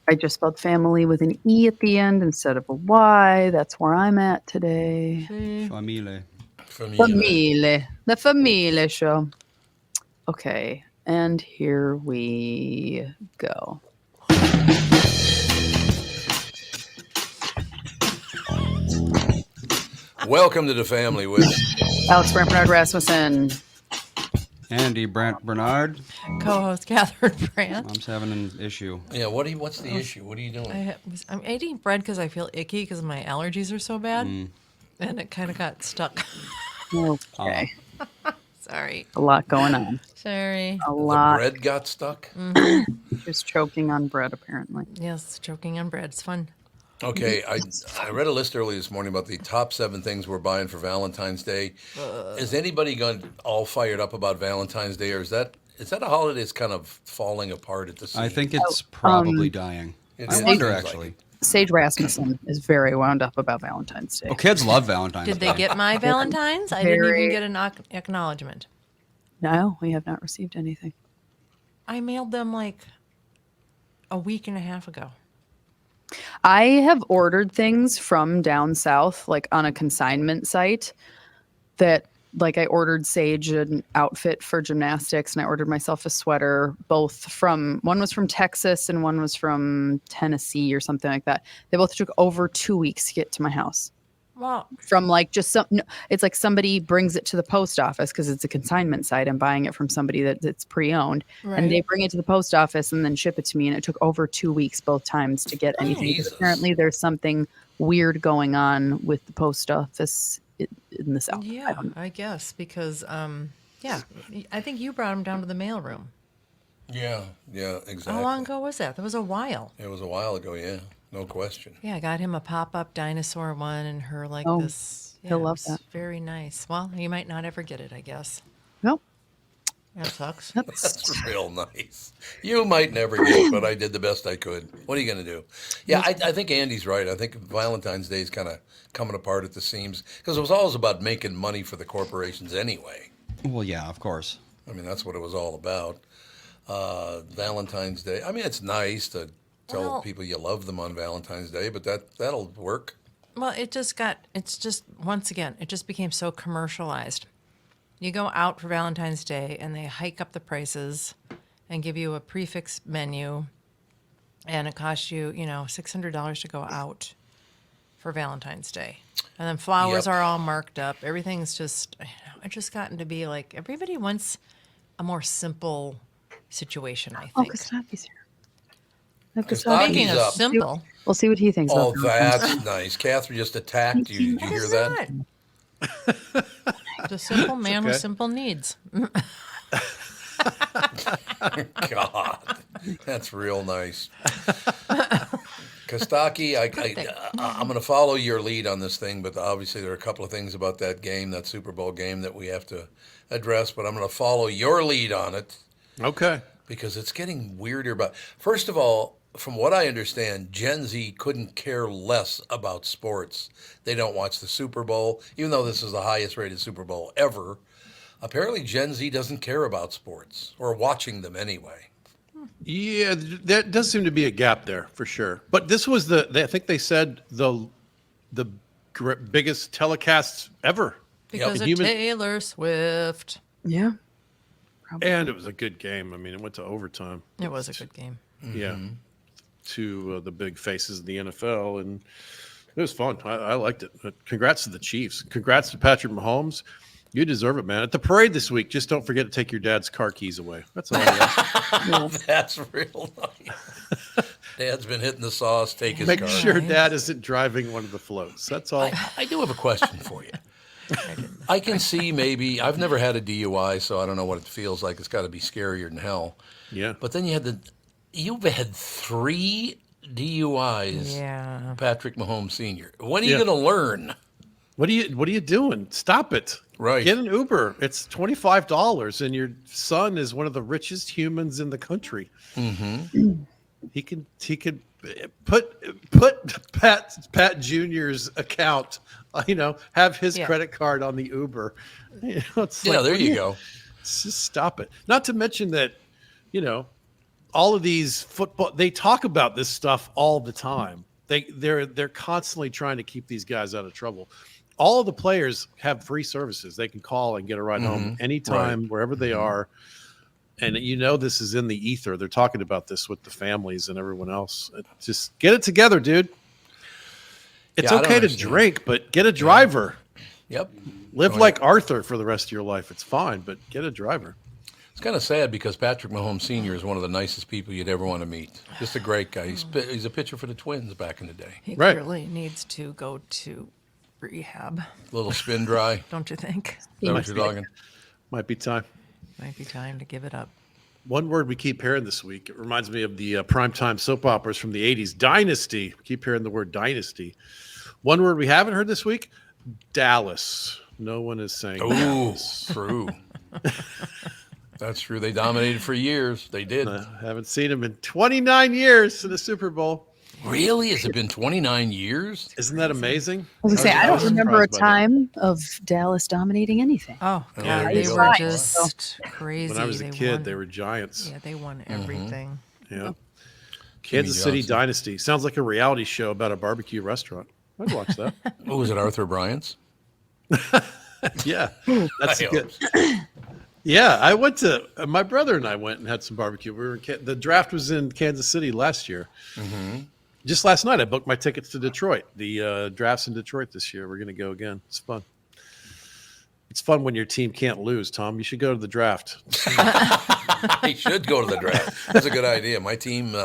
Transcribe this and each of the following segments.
I just spelled family with an E at the end instead of a Y. That's where I'm at today. See? Famile. Famile. Famile. The Famile show. Okay, and here we go. Welcome to the family with Alex Brant Bernard Rasmussen. Andy Brant Bernard. Co-host Catherine Brandt. Mom's having an issue. yeah. What's the issue? What are you doing? I'm eating bread because I feel icky because my allergies are so bad, and it kind of got stuck. Okay, Sorry, a lot going on. sorry. A The lot. bread got stuck. Just choking on bread, apparently. Yes, choking on bread. It's fun. Okay, I read a list early this morning about the top 7 things we're buying for Valentine's Day. Is anybody going all fired up about Valentine's Day, or is that a holiday that's kind of falling apart at the seams? I think it's probably dying. It I is. wonder, Seems like actually. it. Sage Rasmussen is very wound up about Valentine's Day. Oh, kids love Valentine's Did Day. they get my Valentine's? I didn't Very- even get an acknowledgement. No, we have not received anything. I mailed them like a week and a half ago. I have ordered things from down south, like on a consignment site, that like I ordered Sage an outfit for gymnastics and I ordered myself a sweater, both from one was from Texas and one was from Tennessee or something like that. They both took over 2 weeks to get to my house. Well, From like just some, no, it's like somebody brings it to the post office because it's a consignment site. I'm buying it from somebody that's pre-owned, and they Right. bring it to the post office and then ship it to me. And it took over 2 weeks both times to get anything. 'Cause Jesus. apparently, there's something weird going on with the post office in the south. I yeah, don't know. I guess because yeah, I think you brought them down to the mailroom. Yeah, exactly. How long ago was that? That was a while. It was a while ago. Yeah, no question. Yeah, I got him a pop-up dinosaur one and her like Oh, this. Yeah, he'll it love was that. Very nice. Well, you might not ever get it, I guess. Nope. That sucks. That's real nice. You might never get it, but I did the best I could. What are you going to do? Yeah, I think Andy's right. I think Valentine's Day is kind of coming apart at the seams because it was always about making money for the corporations anyway. Well, yeah, of course. I mean, that's what it was all about. Valentine's Day. I mean, it's nice to tell Well- people you love them on Valentine's Day, but that'll work. Well, it's just, once again, it just became so commercialized. You go out for Valentine's Day and they hike up the prices and give you a prefix menu and it costs you, $600 to go out for Valentine's Day. And then flowers Yep. are all marked up. Everything's just, it's just gotten to be like everybody wants a more simple situation, I Oh, think. Kostaki's here. No, Kostaki's Kostaki. Speaking of up. simple, We'll see what he thinks. Oh, about Valentine's. that's nice. Catherine just attacked you. Did you hear that? The simple man with okay. simple needs. God, that's real nice. Kostaki, I'm going to follow your lead on this thing, but obviously there are a couple of things about that game, that Super Bowl game, that we have to address. But I'm going to follow your lead on it Okay. because it's getting weirder. But first of all, from what I understand, Gen Z couldn't care less about sports. They don't watch the Super Bowl, even though this is the highest rated Super Bowl ever. Apparently, Gen Z doesn't care about sports or watching them anyway. Yeah, there does seem to be a gap there for sure. But this was I think they said the biggest telecasts ever. Because of Human- Taylor Swift. Yeah. And it was a good game. I mean, it went to overtime. It was a good game. Yeah. To the big faces of the NFL. And it was fun. I liked it. But congrats to the Chiefs. Congrats to Patrick Mahomes. You deserve it, man. At the parade this week, just don't forget to take your dad's car keys away. That's all I ask. That's real nice. Dad's been hitting the sauce. Take his Make car. sure dad isn't driving one of the floats. That's all. I do have a question for you. I can see maybe I've never had a DUI, so I don't know what it feels like. It's got to be scarier than hell. Yeah. But then you've had 3 DUIs, Yeah. Patrick Mahomes Sr. When are you Yeah. going to learn? What are you doing? Stop it. Right. Get an Uber. It's $25 and your son is one of the richest humans in the country. Mm-hmm. He could put Pat Jr.'s account, have his Yeah. credit card on the Uber. It's Yeah, like, there what you do go. Just stop it. Not to mention that, all of these football, they talk about this stuff all the time. They're constantly trying to keep these guys out of trouble. All of the players have free services. They can call and get a ride home anytime, wherever they are. And this is in the ether. They're talking about this with the families and everyone else. Just get it together, dude. It's Yeah, I don't okay to understand. drink, but get a driver. Yep. Live like Arthur for the rest of your life. It's fine, but get a driver. It's kind of sad because Patrick Mahomes Sr. is one of the nicest people you'd ever want to meet. Just a great guy. He's a pitcher for the Twins back in the day. He Right. clearly needs to go to rehab, Little spin dry. don't you think? Is that what you're talking? Might be time. Might be time to give it up. One word we keep hearing this week, it reminds me of the primetime soap operas from the 80s, dynasty. We keep hearing the word dynasty. One word we haven't heard this week, Dallas. No one is saying Ooh, Dallas. true. That's true. They dominated for years. They did. Haven't seen him in 29 years in the Super Bowl. Really? Has it been 29 years? Isn't that amazing? I was gonna say, I don't was remember a surprised by that. time of Dallas dominating anything. Oh, there God, you they go. were Right. just crazy. When I was a They kid, won- they were giants. Yeah, they won everything. Yeah. Kansas City Johnson. Dynasty. Sounds like a reality show about a barbecue restaurant. I'd watch that. What was it, Arthur Bryant's? Yeah. That's I good. hope. Yeah, I went to my brother and I went and had some barbecue. We were in the draft was in Kansas City last year. Just last night, I booked my tickets to Detroit. The draft's in Detroit this year. We're going to go again. It's fun. It's fun when your team can't lose, Tom. You should go to the draft. I should go to the draft. That's a good idea. My team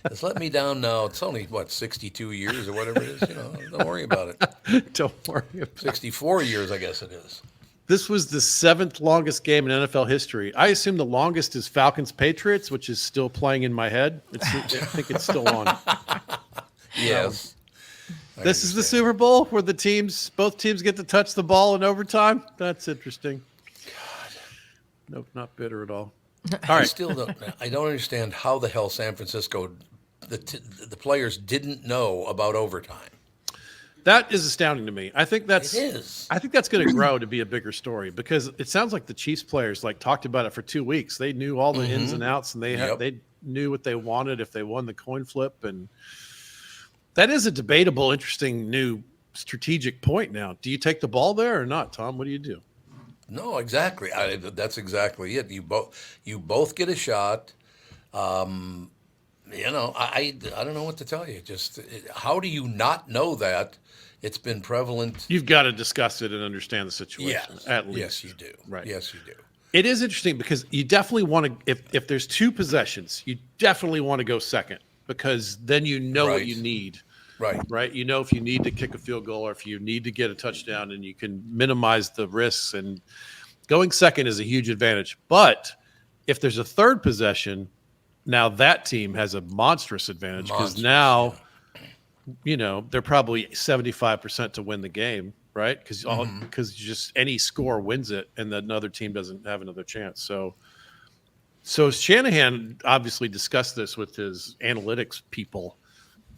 has let me down now. It's only, 62 years or whatever it is. Don't worry about it. Don't worry about it. 64 years, I guess it is. This was the 7th longest game in NFL history. I assume the longest is Falcons Patriots, which is still playing in my head. I think it's still on. Yes. I This is the understand. Super Bowl where both teams get to touch the ball in overtime. That's interesting. God, nope, not bitter at all. All I right, still don't. I don't understand how the hell San Francisco, the players didn't know about overtime. that is astounding to me. I think that's It is. I think that's going to grow to be a bigger story because it sounds like the Chiefs players talked about it for 2 weeks. They knew all the ins and outs, and Yep. they knew what they wanted if they won the coin flip. And that is a debatable, interesting new strategic point. Now, do you take the ball there or not, Tom? What do you do? No, exactly. That's exactly it. You both get a shot. I don't know what to tell you. How do you not know that? It's been prevalent. You've got to discuss it and understand the situation. Yes, At least, yes, you do. Right. Yes, you do. It is interesting because you definitely want to, if there's 2 possessions, you definitely want to go second because then you know what Right. you need, Right. right? You know if you need to kick a field goal or if you need to get a touchdown and you can minimize the risks. And going second is a huge advantage. But if there's a 3rd possession, now that team has a monstrous advantage because Monstrous, now, they're probably 75% to win the game, right? Because just any score wins it, and then another team doesn't have another chance. So Shanahan obviously discussed this with his analytics people,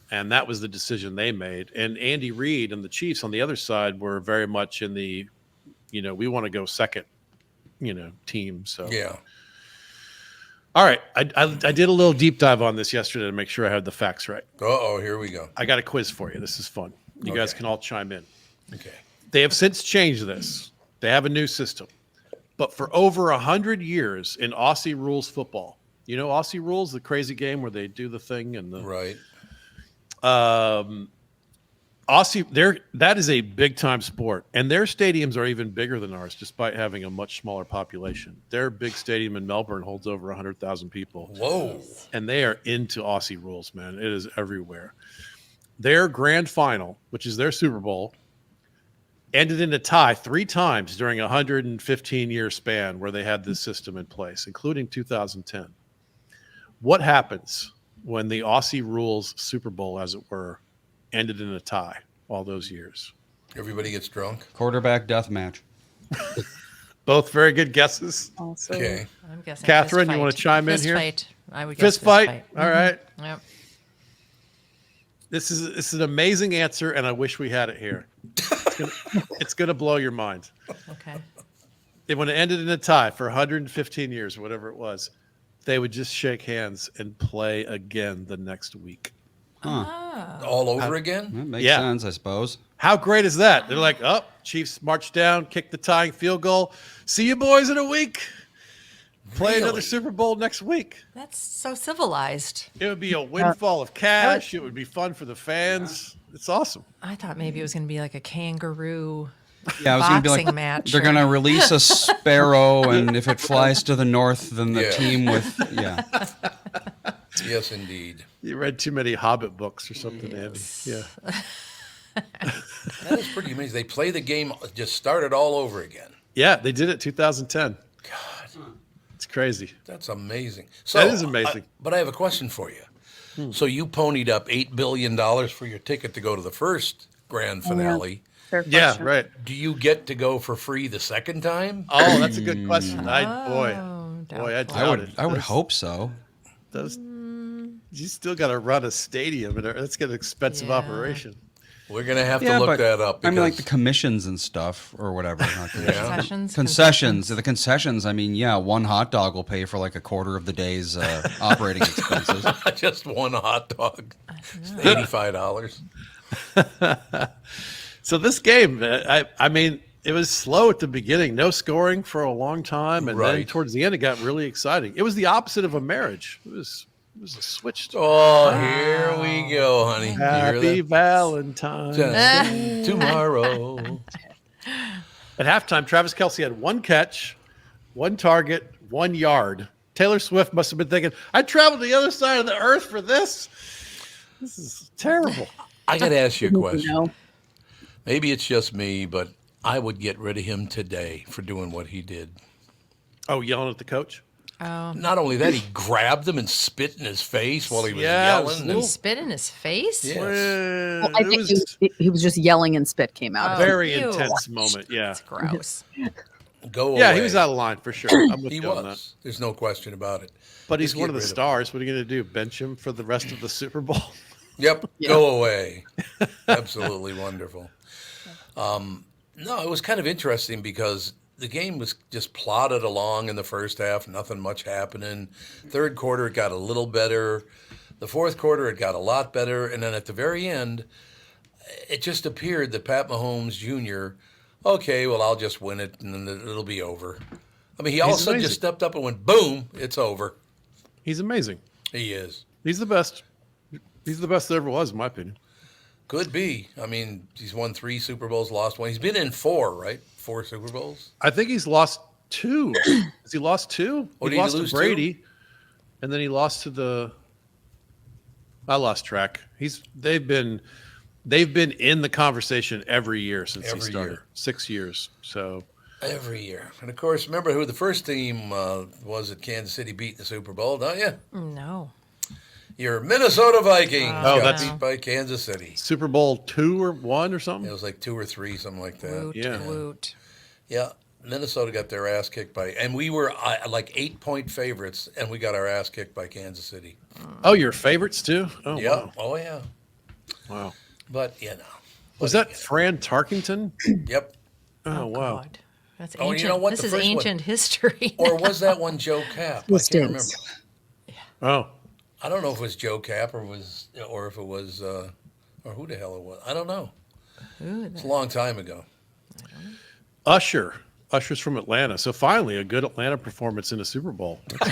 and that was the decision they made. And Andy Reid and the Chiefs on the other side were very much in the, we want to go second, team. So Yeah. all right, I did a little deep dive on this yesterday to make sure I had the facts right. Uh-oh, here we go. I got a quiz for you. This is fun. You guys Okay. can all chime in. Okay. They have since changed this. They have a new system. But for over 100 years in Aussie rules football, Aussie rules, the crazy game where they do the thing and the Right. Aussie, that is a big time sport, and their stadiums are even bigger than ours, despite having a much smaller population. Their big stadium in Melbourne holds over 100,000 people. Whoa. And they are into Aussie rules, man. It is everywhere. Their grand final, which is their Super Bowl, ended in a tie 3 times during a 115-year span where they had this system in place, including 2010. What happens when the Aussie rules Super Bowl, as it were, ended in a tie all those years? Everybody gets drunk. Quarterback death match. Both very good guesses. Also, Okay. I'm guessing. Catherine, fist you wanna fight. chime in Fist here? Fight. I would guess Fist fight. All right. Yep. This is an amazing answer, and I wish we had it here. It's gonna blow your mind. Okay. When it ended in a tie for 115 years, whatever it was, they would just shake hands and play again the next week. All over again? That makes Yeah. sense, I suppose. How great is that? They're like, oh, Chiefs march down, kick the tying field goal. See you boys in a week. Play another Really? Super Bowl next week. That's so civilized. It would be a windfall of cash. It would be fun for the fans. It's awesome. I thought maybe it was going to be like a kangaroo Yeah, I was going to be boxing like, match. they're going to release a sparrow, and if it flies to the north, then the Yeah. team with, yeah. Yes, indeed. You read too many Hobbit books or something, Andy. Yeah. That is pretty amazing. They play the game, just started all over again. Yeah, they did it 2010. God, It's crazy. that's amazing. So, That is amazing. but I have a question for you. So you ponied up $8 billion for your ticket to go to the first grand finale. Fair Yeah, question. right. Do you get to go for free the second time? Oh, that's a good question. Boy, I doubtful. doubt it. I would Those- hope so. those- you still got to run a stadium, and that's an expensive Yeah. operation. We're going to have to Yeah, look but that up. I mean, like the because- commissions and stuff, or whatever. Not commissions. Concessions. Concessions. The concessions. I mean, yeah, one hot dog will pay for like a quarter of the day's operating expenses. just one hot dog. It's $85. So this game, I mean, it was slow at the beginning, no scoring for a long time, and then Right. towards the end, it got really exciting. It was the opposite of a marriage. It was a switch. Oh, here we go, honey. You hear Happy that? Valentine's. Just tomorrow. At halftime, Travis Kelce had one catch, one target, 1 yard. Taylor Swift must have been thinking, I traveled to the other side of the earth for this. This is terrible. I got to ask you a question. No. Maybe it's just me, but I would get rid of him today for doing what he did. Oh, yelling at the coach? Not only that, he grabbed him and spit in his face while he was Yeah, it was yelling. little- He spit in his face? Yeah. Well, I It think was he was just yelling and spit came out. a of it. very Ew. intense moment. Yeah. That's gross. Go away. Yeah, he was out of line for sure. I'm with He you on that. was. There's no question about it. But he's Just one get of the rid of him. stars. What are you going to do? Bench him for the rest of the Super Bowl? Yep. Go away. Absolutely wonderful. No, it was kind of interesting because the game was just plodded along in the first half, nothing much happening. Third quarter, it got a little better. The fourth quarter, it got a lot better. And then at the very end, it just appeared that Pat Mahomes Jr., okay, well, I'll just win it and then it'll be over. I mean, he all of a He's sudden amazing. just stepped up and went, boom, it's over. He's amazing. He is. He's the best. He's the best there ever was, in my opinion. Could be. I mean, he's won 3 Super Bowls, lost 1. He's been in 4, right? 4 Super Bowls? I think he's lost 2. Has he lost 2? Oh, he did he lost lose to Brady, and then he lost to the. I lost track. They've been in the conversation every year since Every he started. year. 6 years. So Every year. And of course, remember who the first team was at Kansas City beat in the Super Bowl, don't you? No. Your Minnesota Vikings Oh, got that's- beat by Kansas City. Super Bowl 2 or 1 or something. It was like 2 or 3, something like that. Woot, Yeah. woot. Yeah, Minnesota got their ass kicked by, and we were like 8-point favorites, and we got our ass kicked by Kansas City. Oh, your favorites too? Oh, Yeah, wow. oh yeah. Wow. But you know, Was that Fran Tarkington? yep. Oh, wow. God. That's Oh, you ancient. know what? This The is first one- ancient history. Or was that one Joe Cap? I This can't remember. is. Oh, I don't know if it was Joe Cap or if it was or who the hell it was. I don't know. Ooh, It's a long time ago. Usher. Usher's from Atlanta. So finally, a good Atlanta performance in a Super Bowl. That's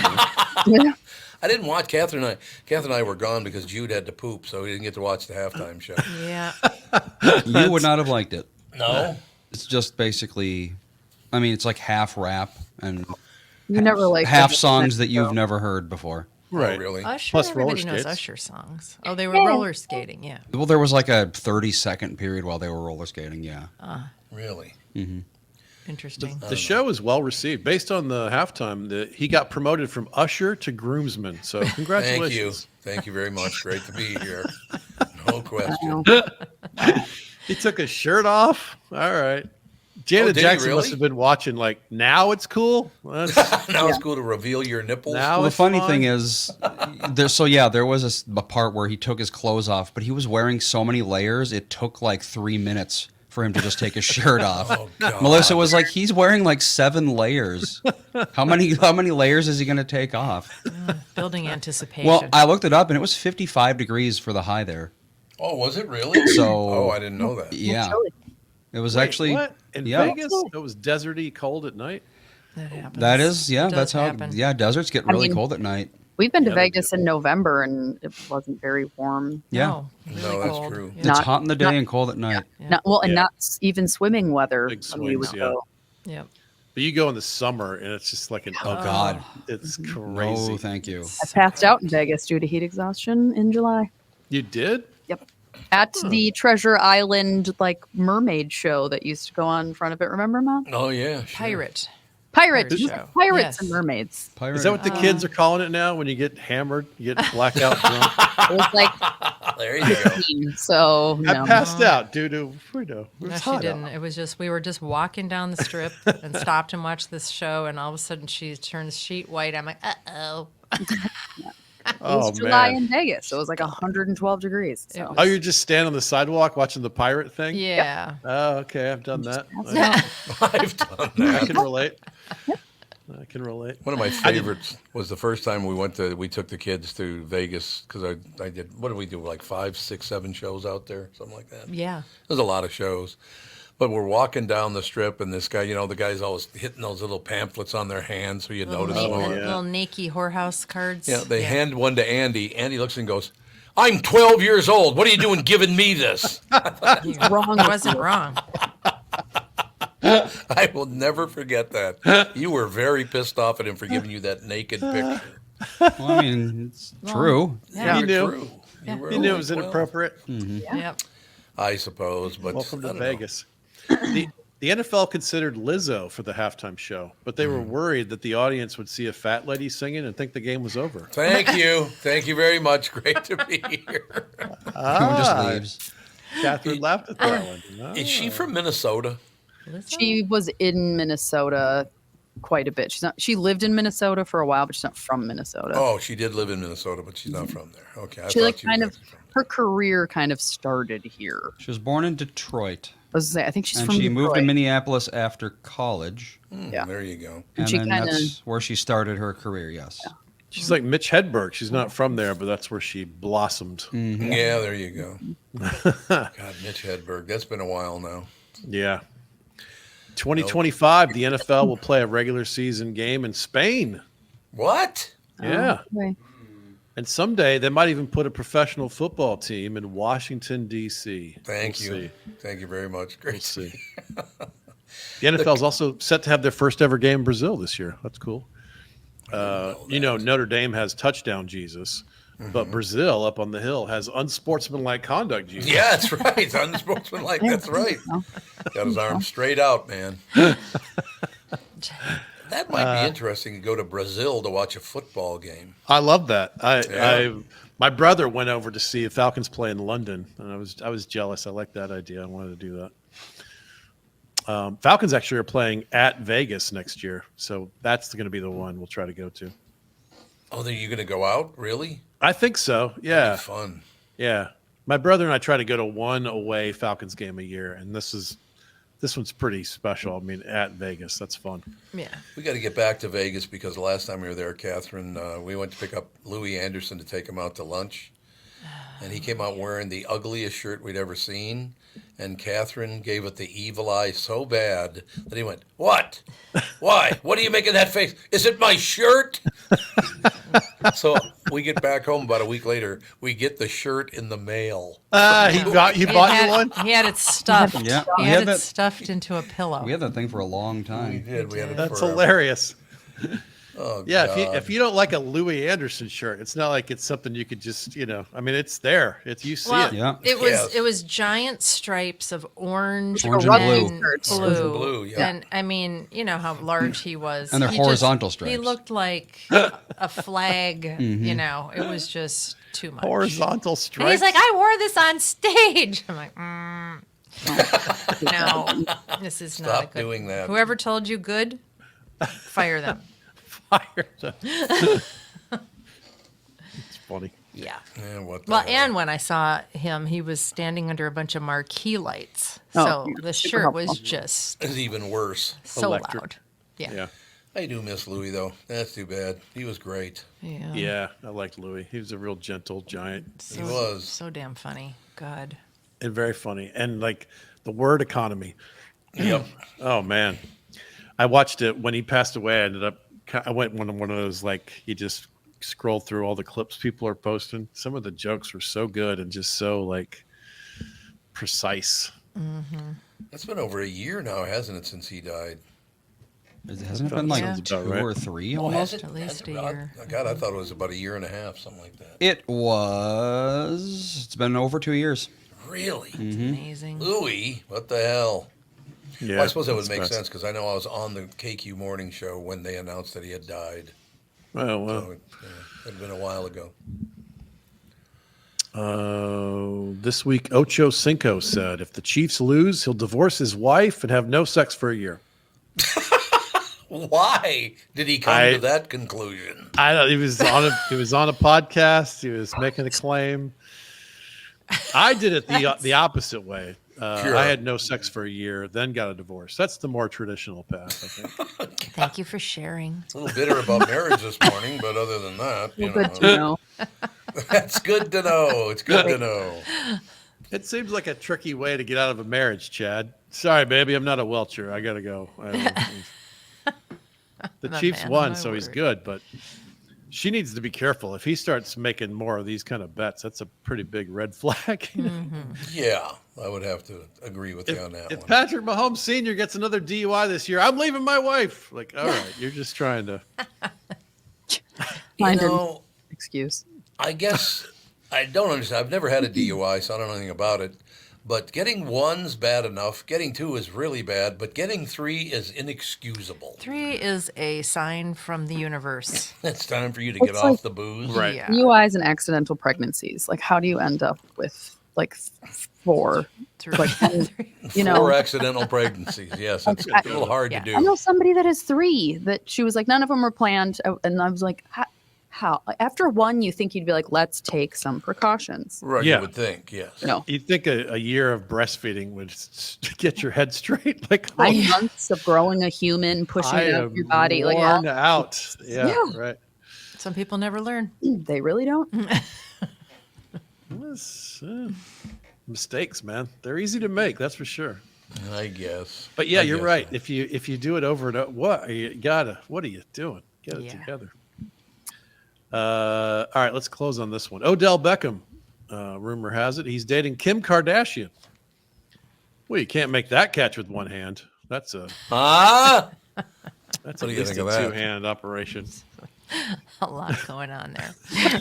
nice. I didn't watch Catherine and I were gone because Jude had to poop, so we didn't get to watch the halftime show. yeah. You would not have liked it. No, It's just basically, I mean, it's like half rap and You never like half songs that you've never heard before. Right. Oh, really. Usher, Plus roller everybody knows skates. Usher songs. Oh, they were roller skating, yeah. Well, there was like a 30-second period while they were roller skating. Yeah. Really. Interesting. The show is well received. Based on the halftime, he got promoted from usher to groomsman. So Thank you. congratulations. Thank you very much. Great to be here. No question. He took his shirt off. All right. Janet did he Jackson really? must have been watching like, now it's cool. That's- Now it's cool to reveal your nipples. Now Well, the it's funny fine. thing is, there was a part where he took his clothes off, but he was wearing so many layers, it took like 3 minutes for him to just take his shirt off. Oh, God. Melissa was like, he's wearing like 7 layers. How many layers is he going to take off? Building anticipation. Well, I looked it up and it was 55 degrees for the high there. Oh, was it really? So- oh, I didn't know that. Yeah. Chilly. It was Wait, actually what? In yeah. Vegas? It was deserty, cold at night. that happens. That is, yeah, It does that's how happen. yeah, deserts get I really mean- cold at night. We've been to Yeah, they Vegas in November and it wasn't very warm. Yeah. No, really No, that's cold. true. Yeah. It's Not- hot in the day not- and cold at night. Yeah. Not, well, and Yeah. not even swimming weather. Big when we swings, would yeah. go. Yep. But you go in the summer and it's just like an Oh God. It's No, crazy. thank you. I passed out in Vegas due to heat exhaustion in July. You did? Yep. At the Treasure Island like mermaid show that used to go on in front of it. Remember, Mom? Oh, yeah. Sure. Pirate. Pirates, show. pirates Yes. and mermaids. Pirate. Is that what the kids are calling it now when you get hammered, you get blackout drunk? It was like There you go. 15, so I no. passed out due to, it No, was she hot didn't. out. It was just we were just walking down the strip and stopped and watched this show, and all of a sudden she turns sheet white. I'm like, oh. It Oh, was July man. in Vegas. So it was like 112 degrees. So. was- Oh, you're just standing on the sidewalk watching the pirate thing? Yeah. Oh, okay. I've done that. I've done I that. can relate. I can relate. One of my favorites was the first time we took the kids to Vegas because I did, what did we do, like 5, 6, 7 shows out there, something like that. Yeah. There's a lot of shows. But we're walking down the strip, and this guy, the guy's always hitting those little pamphlets on their hands, so you notice them. yeah. Little naked whorehouse cards. Yeah, they hand one to Andy. Andy looks and goes, "I'm 12 years old. What are you doing giving me this?" wrong. He wasn't wrong. I will never forget that. You were very pissed off at him for giving you that naked picture. Well, I mean, it's true. Yeah. You knew. True. You You knew it were was 12, inappropriate. Yep. I suppose, but Welcome I to don't know. Vegas. The NFL considered Lizzo for the halftime show, but they were worried that the audience would see a fat lady singing and think the game was over. Thank you. Thank you very much. Great to be here. Everyone just leaves. Catherine laughed at that one. No. Is she from Minnesota? She was in Minnesota quite a bit. She lived in Minnesota for a while, but she's not from Minnesota. Oh, she did live in Minnesota, but she's not from there. Okay. I she thought like she was kind of actually from there. her career kind of started here. She was born in Detroit, I was gonna say, I think she's and from she moved to Detroit. Minneapolis after college, Yeah. There you go. and she then kinda- that's where she started her career. Yes. She's like Mitch Hedberg. She's not from there, but that's where she blossomed. Yeah, there you go. God, Mitch Hedberg. That's been a while now. Yeah. 2025, the NFL will play a regular season game in Spain. What? Yeah. Okay. And someday they might even put a professional football team in Washington, D.C. Thank We'll you. see. Thank you very much. Great. We'll see. The NFL is also set to have their first ever game in Brazil this year. That's cool. Notre Dame has touchdown Jesus, but Brazil up on the hill has unsportsmanlike conduct Jesus. Yeah, that's right. Unsportsmanlike. That's right. Got his arm straight out, man. That might be interesting to go to Brazil to watch a football game. I love that. Yeah. My brother went over to see the Falcons play in London, and I was jealous. I like that idea. I wanted to do that. Falcons actually are playing at Vegas next year, so that's going to be the one we'll try to go to. Oh, then you're going to go out? Really? I think so. Yeah, Fun. yeah. My brother and I try to go to one away Falcons game a year, and this one's pretty special. I mean, at Vegas, that's fun. Yeah. We got to get back to Vegas because the last time we were there, Catherine, we went to pick up Louis Anderson to take him out to lunch. And he came out wearing the ugliest shirt we'd ever seen. And Catherine gave it the evil eye so bad that he went, "What? Why? What are you making that face? Is it my shirt?" So we get back home about a week later. We get the shirt in the mail. You bought you one? He had it stuffed. Yeah, He we had had it that- stuffed into a pillow. We had that thing for a long We time. did. We had it That's forever. hilarious. Oh, Yeah, God. if you don't like a Louis Anderson shirt, it's not like it's something you could just I mean, it's there. You see Well, it. Yeah. it was giant stripes of orange, Orange and and blue. blue. Orange and blue, yeah. And I mean, you know how large he was. And they're He horizontal He stripes. looked like a flag. Mm-hmm. You know, it was just too much. Horizontal And stripes. he's like, I wore this on stage. I'm like, no, this is not a Stop good. doing that. Whoever told you good, fire them. Fire them. It's funny. Yeah. What the Well, hell? and when I saw him, he was standing under a bunch of marquee lights. Oh, So yeah, the super shirt was helpful. just It's even worse. so Electric. loud. Yeah. Yeah. I do miss Louis, though. That's too bad. He was great. Yeah. Yeah, I liked Louis. He was a real gentle giant So, He was. so damn funny. God. and very funny. And like the word economy. Yep. Oh man, I watched it when he passed away. I went one of those like you just scroll through all the clips people are posting. Some of the jokes were so good and just so like precise. It's been over a year now, hasn't it, since he died? Hasn't it been like Sounds about 2 right. or 3 Oh, almost? has it? At least Has a it? year. God, I thought it was about a year and a half, something like that. It was. It's been over 2 years. Really? Amazing. Louis? What the hell? Yeah, Well, I suppose that would that's make best. sense because I know I was on the KQ morning show when they announced that he had died. Oh well. So it had been a while ago. This week, Ocho Cinco said if the Chiefs lose, he'll divorce his wife and have no sex for a year. Why did he come to that conclusion? I don't. He was on a podcast. He was making a claim. I did it the opposite way. Sure. I had no sex for a year, then got a divorce. That's the more traditional path, I think. Thank you for sharing. A little bitter about marriage this morning, but other than that, you Well, good to know, know. that's good to know. It's good to know. It seems like a tricky way to get out of a marriage, Chad. Sorry, baby, I'm not a welcher. I gotta go. The The Chiefs man of won, my so he's word. good, but she needs to be careful. If he starts making more of these kind of bets, that's a pretty big red flag. Yeah, I would have to agree with you on that If one. Patrick Mahomes Sr. gets another DUI this year, I'm leaving my wife. Like, all right, you're just trying to. You Find an know, excuse. I guess I don't understand. I've never had a DUI, so I don't know anything about it. But getting one's bad enough. Getting two is really bad, but getting three is inexcusable. 3 is a sign from the universe. It's time for you to get It's off like- the booze. Right. Yeah. DUIs and accidental pregnancies. Like, how do you end up with like 4? 3. Like, you know, Four accidental pregnancies. Yes, it's a little hard Yeah. to do. I know somebody that has 3 that she was like, none of them were planned. And I was like, how? After 1, you think you'd be like, let's take some precautions. Right, Yeah. you would think, yes. No. You'd think a year of breastfeeding would get your head straight. Like, 9 months of growing a human, pushing I it out am of your body. Like, worn out. Yeah, Yeah. right. Some people never learn. they really don't. It's, mistakes, man. They're easy to make, that's for sure. I guess. But yeah, I you're guess right. so. If you do it over and over, what are you doing? Get it Yeah. together. All right, let's close on this one. Odell Beckham, rumor has it, he's dating Kim Kardashian. Well, you can't make that catch with one hand. That's Ah! at What do you least think a of that? two-hand operation. A lot going on there.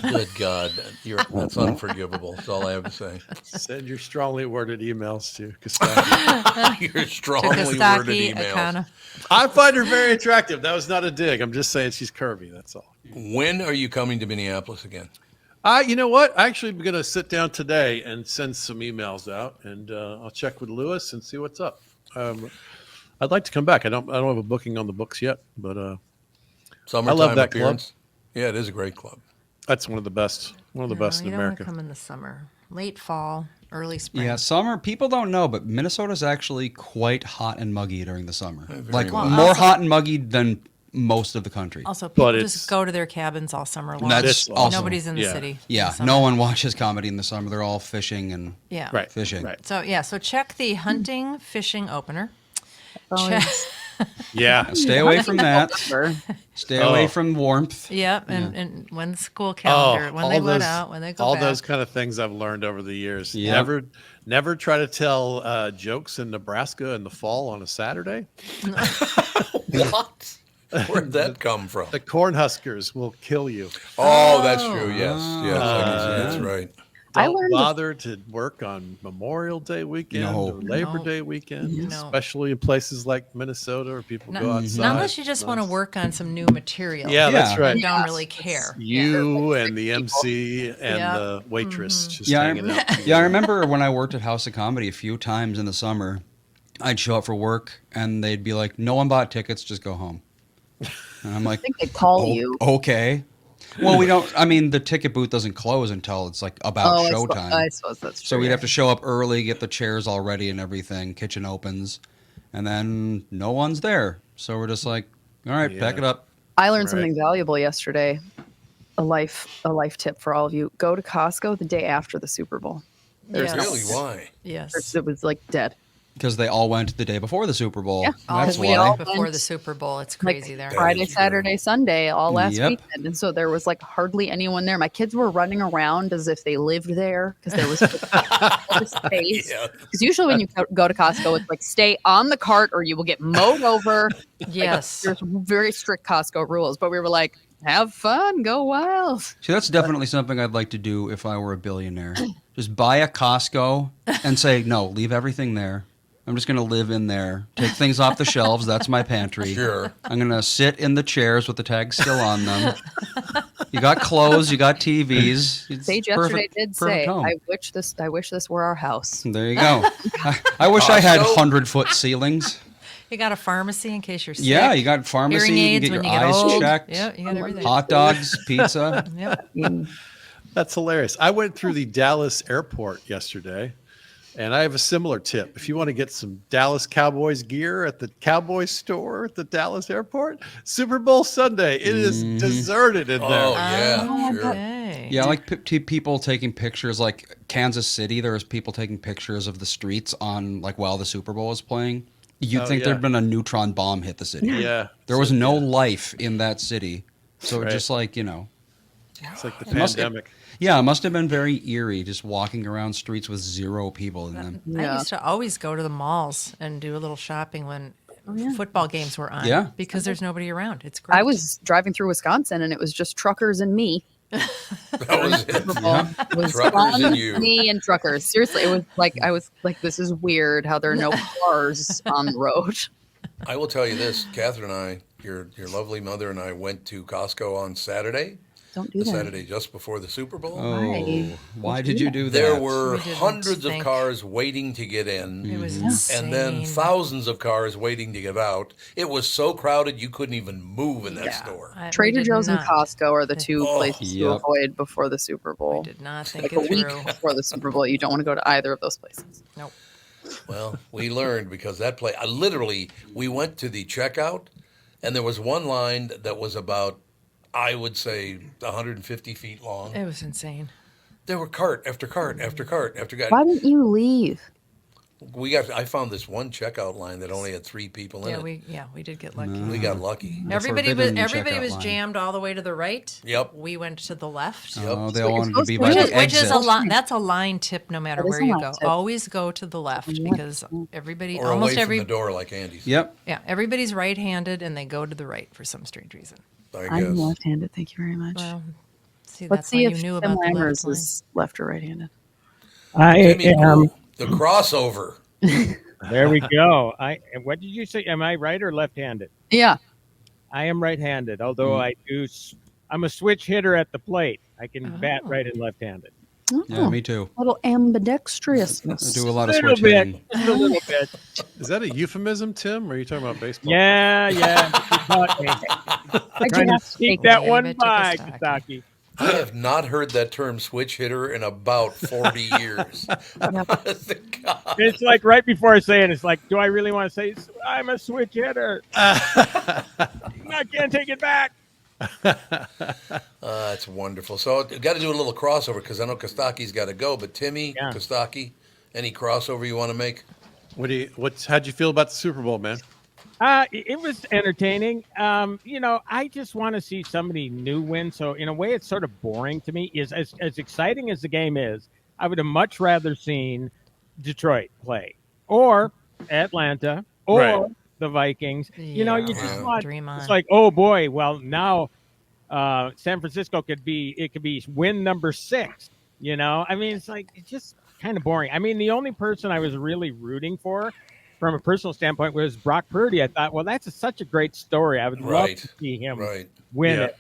Good God. That's unforgivable. That's all I have to say. Send your strongly worded emails to Kostaki. Your To strongly worded Kostaki, emails. Akana. I find her very attractive. That was not a dig. I'm just saying she's curvy. That's all. When are you coming to Minneapolis again? You know what? I actually am going to sit down today and send some emails out, and I'll check with Lewis and see what's up. I'd like to come back. I don't have a booking on the books yet, but Summertime that club. appearance? Yeah, it is a great club. that's one of the best. One of the best in You don't want America. to come in the summer. Late fall, early spring. Yeah, summer. People don't know, but Minnesota's actually quite hot and muggy during the summer. Like much. more Also- hot and muggy than most of the country. Also, people But just it's- go to their cabins all summer long. That's also Nobody's in the yeah. city. in Yeah, the summer. no one watches comedy in the summer. They're all fishing and Yeah. Right. fishing. Right. So so check the hunting fishing opener. Oh, Check, Yeah. Stay away from that. November. Stay away Oh. from warmth. yep, and when the school calendar, when they let out, when they go all back. those kind of things I've learned over the years. Yeah. Never try to tell jokes in Nebraska in the fall on a Saturday. What? Where'd that come from? The Cornhuskers will kill you. Oh, that's true. Yes. Yes. I can see that's right. I Don't learned bother to work on Memorial Day weekend No. or Labor No. Day weekend, No. especially in places like Minnesota where people go outside. Not unless you just want to work on some new material. Yeah, that's Yeah. right. and don't really care. You and the MC and Yeah. the waitress just Yeah, hanging out. Yeah, I remember when I worked at House of Comedy a few times in the summer. I'd show up for work and they'd be like, "No one bought tickets, just go home." And I'm like, I think they call you. Okay. Well, we don't. I mean, the ticket booth doesn't close until it's like about I showtime. suppose that's true. So we'd have to show up early, get the chairs all ready and everything. Kitchen opens, and then no one's there. So we're just like, all right, pack Yeah. it up. I learned Right. something valuable yesterday. A life tip for all of you: go to Costco the day after the Super Bowl. Yes. Really? Why? Yes. It was like dead. Because they all went the day before the Super Bowl. Yeah. That's we why. all why. before went, the Super Bowl. It's Like crazy there. Friday, is true. Saturday, Sunday, all last Yep. weekend, and so there was like hardly anyone there. My kids were running around as if they lived there because there was all the space. Yeah. Because usually when you go to Costco, it's like stay on the cart or you will get mowed over. Yes. There's very strict Costco rules, but we were like, have fun, go wild. See, that's definitely something I'd like to do if I were a billionaire. Just buy a Costco and say, no, leave everything there. I'm just going to live in there. Take things off the shelves. That's my pantry. Sure. I'm going to sit in the chairs with the tags still on them. You got clothes. You got TVs. It's Sage yesterday did say, home. I wish this were our house. There you go. I wish I had Costco? 100-foot ceilings. You got a pharmacy in case you're sick. Yeah, you got pharmacy. Hearing You aids can get when your you get eyes old. checked. Yeah, you got everything. Hot dogs, pizza. Yep. That's hilarious. I went through the Dallas airport yesterday, and I have a similar tip. If you want to get some Dallas Cowboys gear at the Cowboys store at the Dallas airport, Super Bowl Sunday, it is deserted in Oh, there. yeah. Sure. Okay. Yeah, like people taking pictures, like Kansas City. There was people taking pictures of the streets on like while the Super Bowl was playing. You'd Oh, think yeah. there'd been a neutron bomb hit the city. Yeah. There was no life in that city, so Right. just like It's like the It must- pandemic. yeah, it must have been very eerie just walking around streets with 0 people in them. I Yeah. used to always go to the malls and do a little shopping when football games were on. Yeah. Because there's nobody around. It's great. I was driving through Wisconsin and it was just truckers and me. That was it. Super Bowl. It was Truckers fun, and you. me and truckers. Seriously, it was like I was like, this is weird how there are no cars on the road. I will tell you this, Catherine and I, your lovely mother and I went to Costco on Saturday, Don't do the that. Saturday just before the Super Bowl. Oh, why did you do that? There were We didn't hundreds of think- cars waiting to get in. It was insane. And then thousands of cars waiting to get out. It was so crowded you couldn't even move in that store. We Trader did Joe's and not- Costco are the two Oh, places to yep. avoid before the Super Bowl. Did not think Like a it week through. before the Super Bowl, you don't want to go to either of those places. Nope. Well, we learned because that play, literally, we went to the checkout and there was one line that was about, I would say, 150 feet long. It was insane. There were cart after cart after cart after cart. Why didn't you leave? I found this one checkout line that only had 3 people in Yeah, it. we did get lucky. We got lucky. Everybody forbidden was checkout line. jammed all the way to the right. Yep. We went to the left. Oh, they So all you're wanted to supposed be to by do the it. Which is a exit. that's a line tip no matter That is where a you line go. tip. Always go to the left because everybody Or almost away every from the door like Andy's. Yep. yeah, everybody's right-handed and they go to the right for some strange reason. I I'm guess. left-handed. Thank you very much. Well, see, Let's that's see why if you knew Tim about the Lammers left line. is left or right-handed. I Jimmy, am. the crossover. There we go. What did you say? Am I right or left-handed? Yeah. I am right-handed, although I'm a switch hitter at the plate. I can bat Oh. right and left-handed. Oh, Yeah, me too. little I ambidextrousness. do a lot of Little switch bit, hitting. just a little bit. Is that a euphemism, Tim? Or are you talking about baseball? Yeah. You caught me. I Trying to sneak that one David by, Kostaki. Kostaki. I have not heard that term switch hitter in about 40 years. God. It's like right before I say it, it's like, do I really want to say I'm a switch hitter? I can't take it back. That's wonderful. So got to do a little crossover because I know Kostaki's got to go. But Timmy, Yeah. Kostaki, any crossover you want to make? How'd you feel about the Super Bowl, man? It was entertaining. I just want to see somebody new win. So in a way, it's sort of boring to me. Is as exciting as the game is, I would have much rather seen Detroit play or Atlanta or Right. the Vikings. You Yeah. just want. Dream on. It's like, oh boy, well now San Francisco could be win number 6. I mean, it's just kind of boring. I mean, the only person I was really rooting for from a personal standpoint was Brock Purdy. I thought, well, that's such a great story. I would love Right. to see him Right. win Yeah. it.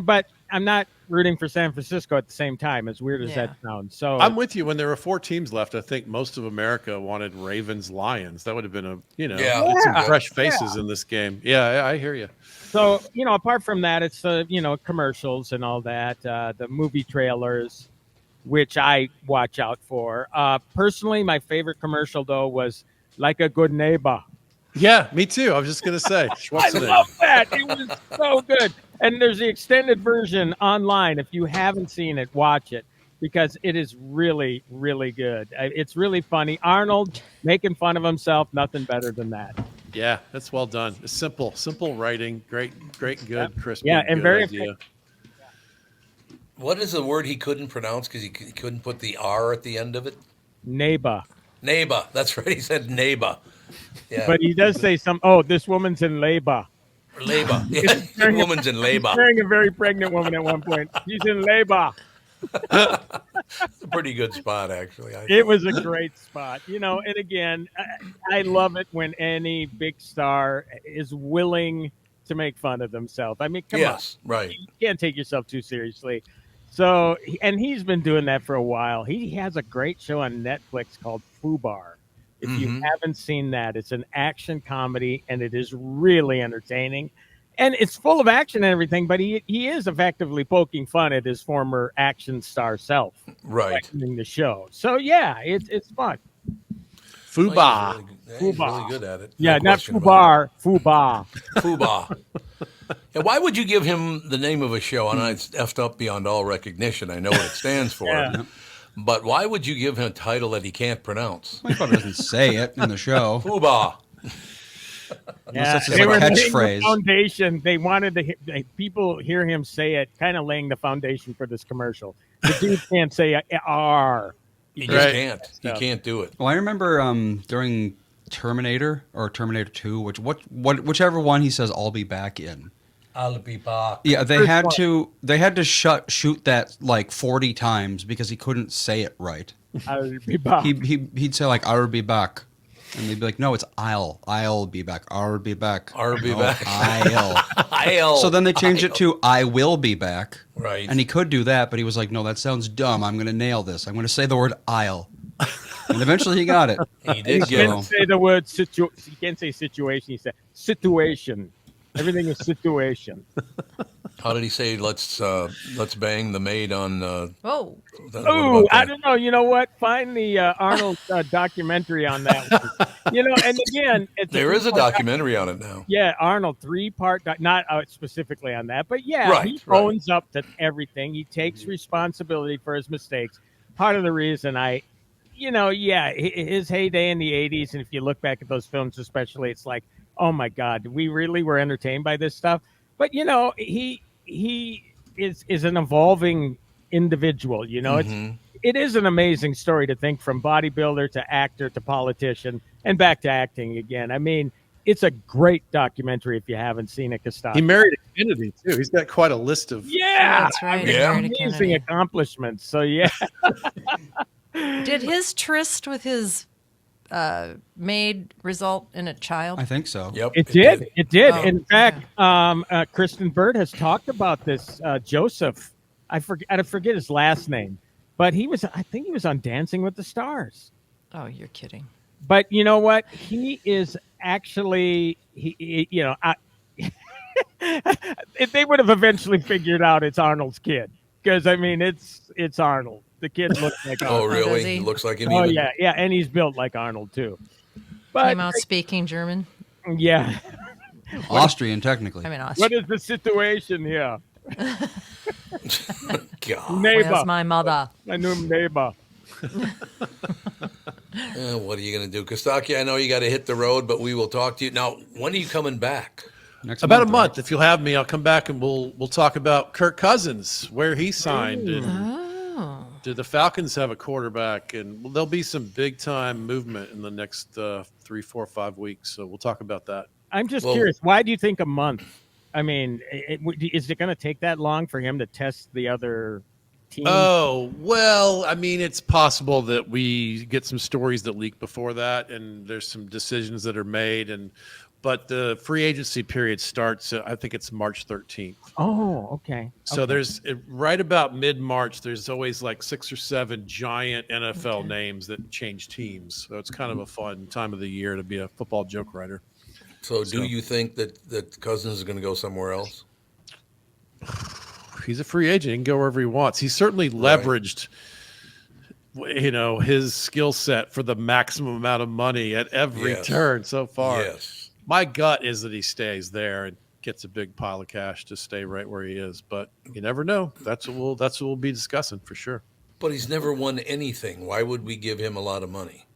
But I'm not rooting for San Francisco at the same time, as weird as Yeah. that sounds. So I'm with you. When there were 4 teams left, I think most of America wanted Ravens Lions. That would have been Yeah. some Yeah. fresh faces in this game. Yeah, I hear you. So, apart from that, it's commercials and all that, the movie trailers, which I watch out for. Personally, my favorite commercial though was Like a Good Neighbor. Yeah, me too. I was just gonna say. I Schwarzenegger. love that. It was so good. And there's the extended version online. If you haven't seen it, watch it because it is really, really good. It's really funny. Arnold making fun of himself, nothing better than that. Yeah, that's well done. It's simple writing. Great, good, crisp. Yeah, and good very idea. What is the word he couldn't pronounce because he couldn't put the R at the end of it? Neighbor. Neighbor. That's right. He said neighbor. Yeah. But he does say this woman's in labor. labor. Yeah. The woman's in labor. Carrying a very pregnant woman at one point. She's in labor. It's a pretty good spot, actually. It was a great spot, and again, I love it when any big star is willing to make fun of themselves. I mean, come on. Yes, right. You can't take yourself too seriously. So, and he's been doing that for a while. He has a great show on Netflix called FUBAR. If you haven't seen that, it's an action comedy, and it is really entertaining. And it's full of action and everything, but he is effectively poking fun at his former action star self. Right. In the show. So, yeah, it's fun. Fuba. He's really good at it. Yeah, No not question about FUBAR. it. Fuba. Yeah, why would you give him the name of a show? And it's effed up beyond all recognition. I know what it stands for. Yeah. But why would you give him a title that he can't pronounce? He probably doesn't say it in the show. Fuba. that's his they were like laying catchphrase. the foundation. They wanted to people hear him say it, kind of laying the foundation for this commercial. The dude can't say R. He just Right. can't. He can't do it. Well, I remember during Terminator or Terminator 2, whichever one he says I'll be back in. I'll be back. Yeah, they First had one. to shoot that like 40 times because he couldn't say it right. I'll be back. He'd say like I'll be back. And they'd be like, no, it's I'll be back. I'll be back. I'll be No, back. I'll. So then they changed it to I will be back. Right. And he could do that, but he was like, no, that sounds dumb. I'm going to nail this. I'm going to say the word I'll. And eventually he got it. He did You get can't say the word you can't say situation. You say situation. Everything is situation. How did he say? Let's bang the maid on. Whoa. What Oh, about I that? don't know. You know what? Find the Arnold documentary on that one. And again, There is a documentary on it now. Yeah, Arnold 3-part, not specifically on that, but yeah, Right, he right. owns up to everything. He takes responsibility for his mistakes. Part of the reason his heyday in the 80s, and if you look back at those films especially, it's like, oh my God, we really were entertained by this stuff. But, he is an evolving individual, it is an amazing story to think from bodybuilder to actor to politician and back to acting again. I mean, it's a great documentary if you haven't seen it, Costanza. He married a Kennedy too. He's got quite a list of. Yeah, That's right. Yeah. Married a amazing Kennedy. accomplishments. So yeah, Did his tryst with his maid result in a child? I think so. Yep. it did. It did. Oh, In fact, Kristen Bird has talked about this. Joseph, I forget his last name, but I think he was on Dancing with the Stars. Oh, you're kidding. But you know what? He is actually, they would have eventually figured out it's Arnold's kid because I mean it's Arnold. The kid looks like Oh, Arnold. does really? he? He looks like him. Oh even? yeah, and he's built like Arnold too. But Came out speaking German. yeah, Austrian, technically. I mean, what Austrian. is the situation here? God. Neighbor, Where's my mother? my new neighbor. What are you going to do? Kostaki, I know you got to hit the road, but we will talk to you. Now, when are you coming back? Next About a right? month. If you'll have me, I'll come back and we'll talk about Kirk Cousins, where he signed, and Oh. do the Falcons have a quarterback, and there'll be some big time movement in the next 3, 4, 5 weeks. So we'll talk about that. I'm just Well- curious. Why do you think a month? I mean, is it going to take that long for him to test the other team? Oh, well, I mean, it's possible that we get some stories that leak before that, and there's some decisions that are made, and but the free agency period starts, I think it's March 13th. Oh, okay. So there's right about mid-March, there's always like 6 or 7 giant NFL names that change teams. So it's kind of a fun time of the year to be a football joke writer. So do you think that Cousins is going to go somewhere else? He's a free agent. He can go wherever he wants. He's certainly leveraged, his skill set for the maximum amount of money at every turn so far. Yes. My gut is that he stays there and gets a big pile of cash to stay right where he is. But you never know. That's what we'll be discussing for sure. But he's never won anything. Why would we give him a lot of money?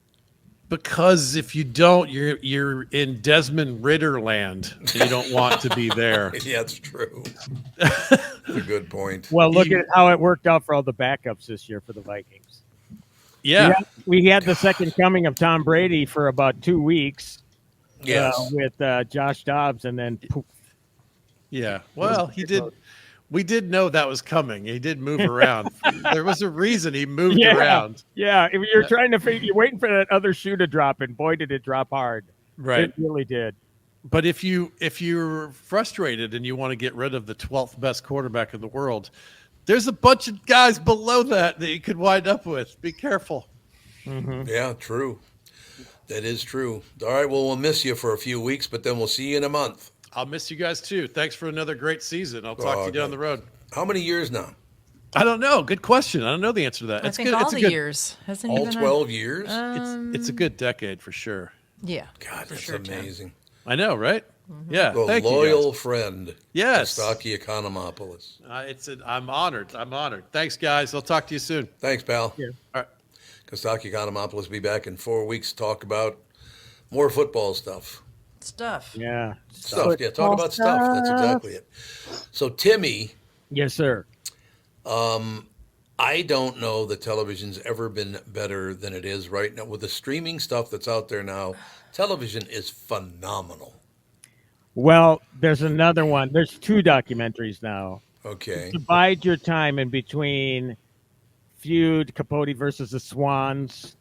Because if you don't, you're in Desmond Ritter land. And you don't want to be there. Yeah, that's true. That's a good point. Well, look at how it worked out for all the backups this year for the Vikings. Yeah. We had the second coming of Tom Brady for about 2 weeks. Yes. With Josh Dobbs, and then poof. Yeah. Well, he did. We did know that was coming. He did move around. There was a reason he moved around. Yeah, if you're trying to figure, you're waiting for that other shoe to drop, and boy, did it drop hard. Right. It really did. But if you're frustrated and you want to get rid of the 12th best quarterback in the world, there's a bunch of guys below that you could wind up with. Be careful. Mm-hmm. Yeah, true. That is true. All right, well, we'll miss you for a few weeks, but then we'll see you in a month. I'll miss you guys too. Thanks for another great season. I'll talk to you down the road. How many years now? I don't know. Good question. I don't know the answer to that. I think all the years. Hasn't all even 12 years? It's a good decade for sure. Yeah. God, that's sure, amazing. I know, right? Yeah. The thank you loyal guys. friend. Yes. Kostaki Economopoulos. I'm honored. I'm honored. Thanks, guys. I'll talk to you soon. Thanks, pal. Yeah. All right. Kostaki Economopoulos will be back in 4 weeks to talk about more football stuff. Stuff. Yeah. Stuff. Yeah, talk about stuff. That's exactly it. So, Timmy, Yes, sir. I don't know that television's ever been better than it is right now. With the streaming stuff that's out there now, television is phenomenal. Well, there's another one. There's 2 documentaries now. Okay. Divide your time in between Feud, Capote versus the Swans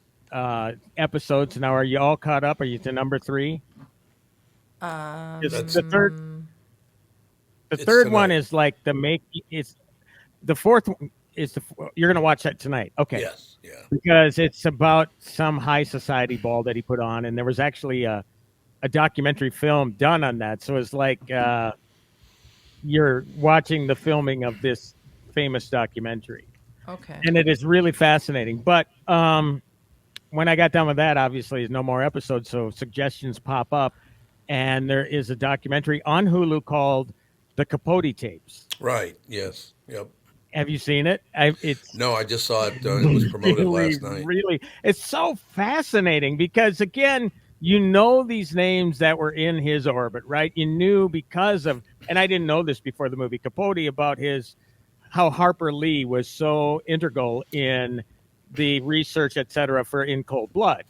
episodes. Now, are you all caught up? Are you to number 3? That's- The third one tonight. is like it's the fourth one is you're gonna watch that tonight. Okay. Yes. Yeah. Because it's about some high society ball that he put on, and there was actually a documentary film done on that. So it's like you're watching the filming of this famous documentary. Okay. And it is really fascinating. But when I got done with that, obviously, there's no more episodes, so suggestions pop up. And there is a documentary on Hulu called The Capote Tapes. Right. Yes. Yep. Have you seen it? It's No, I just saw it. It was promoted last night. Really, it's so fascinating because, again, you know these names that were in his orbit, right? You knew because of, and I didn't know this before the movie Capote, about how Harper Lee was so integral in the research, et cetera, for In Cold Blood.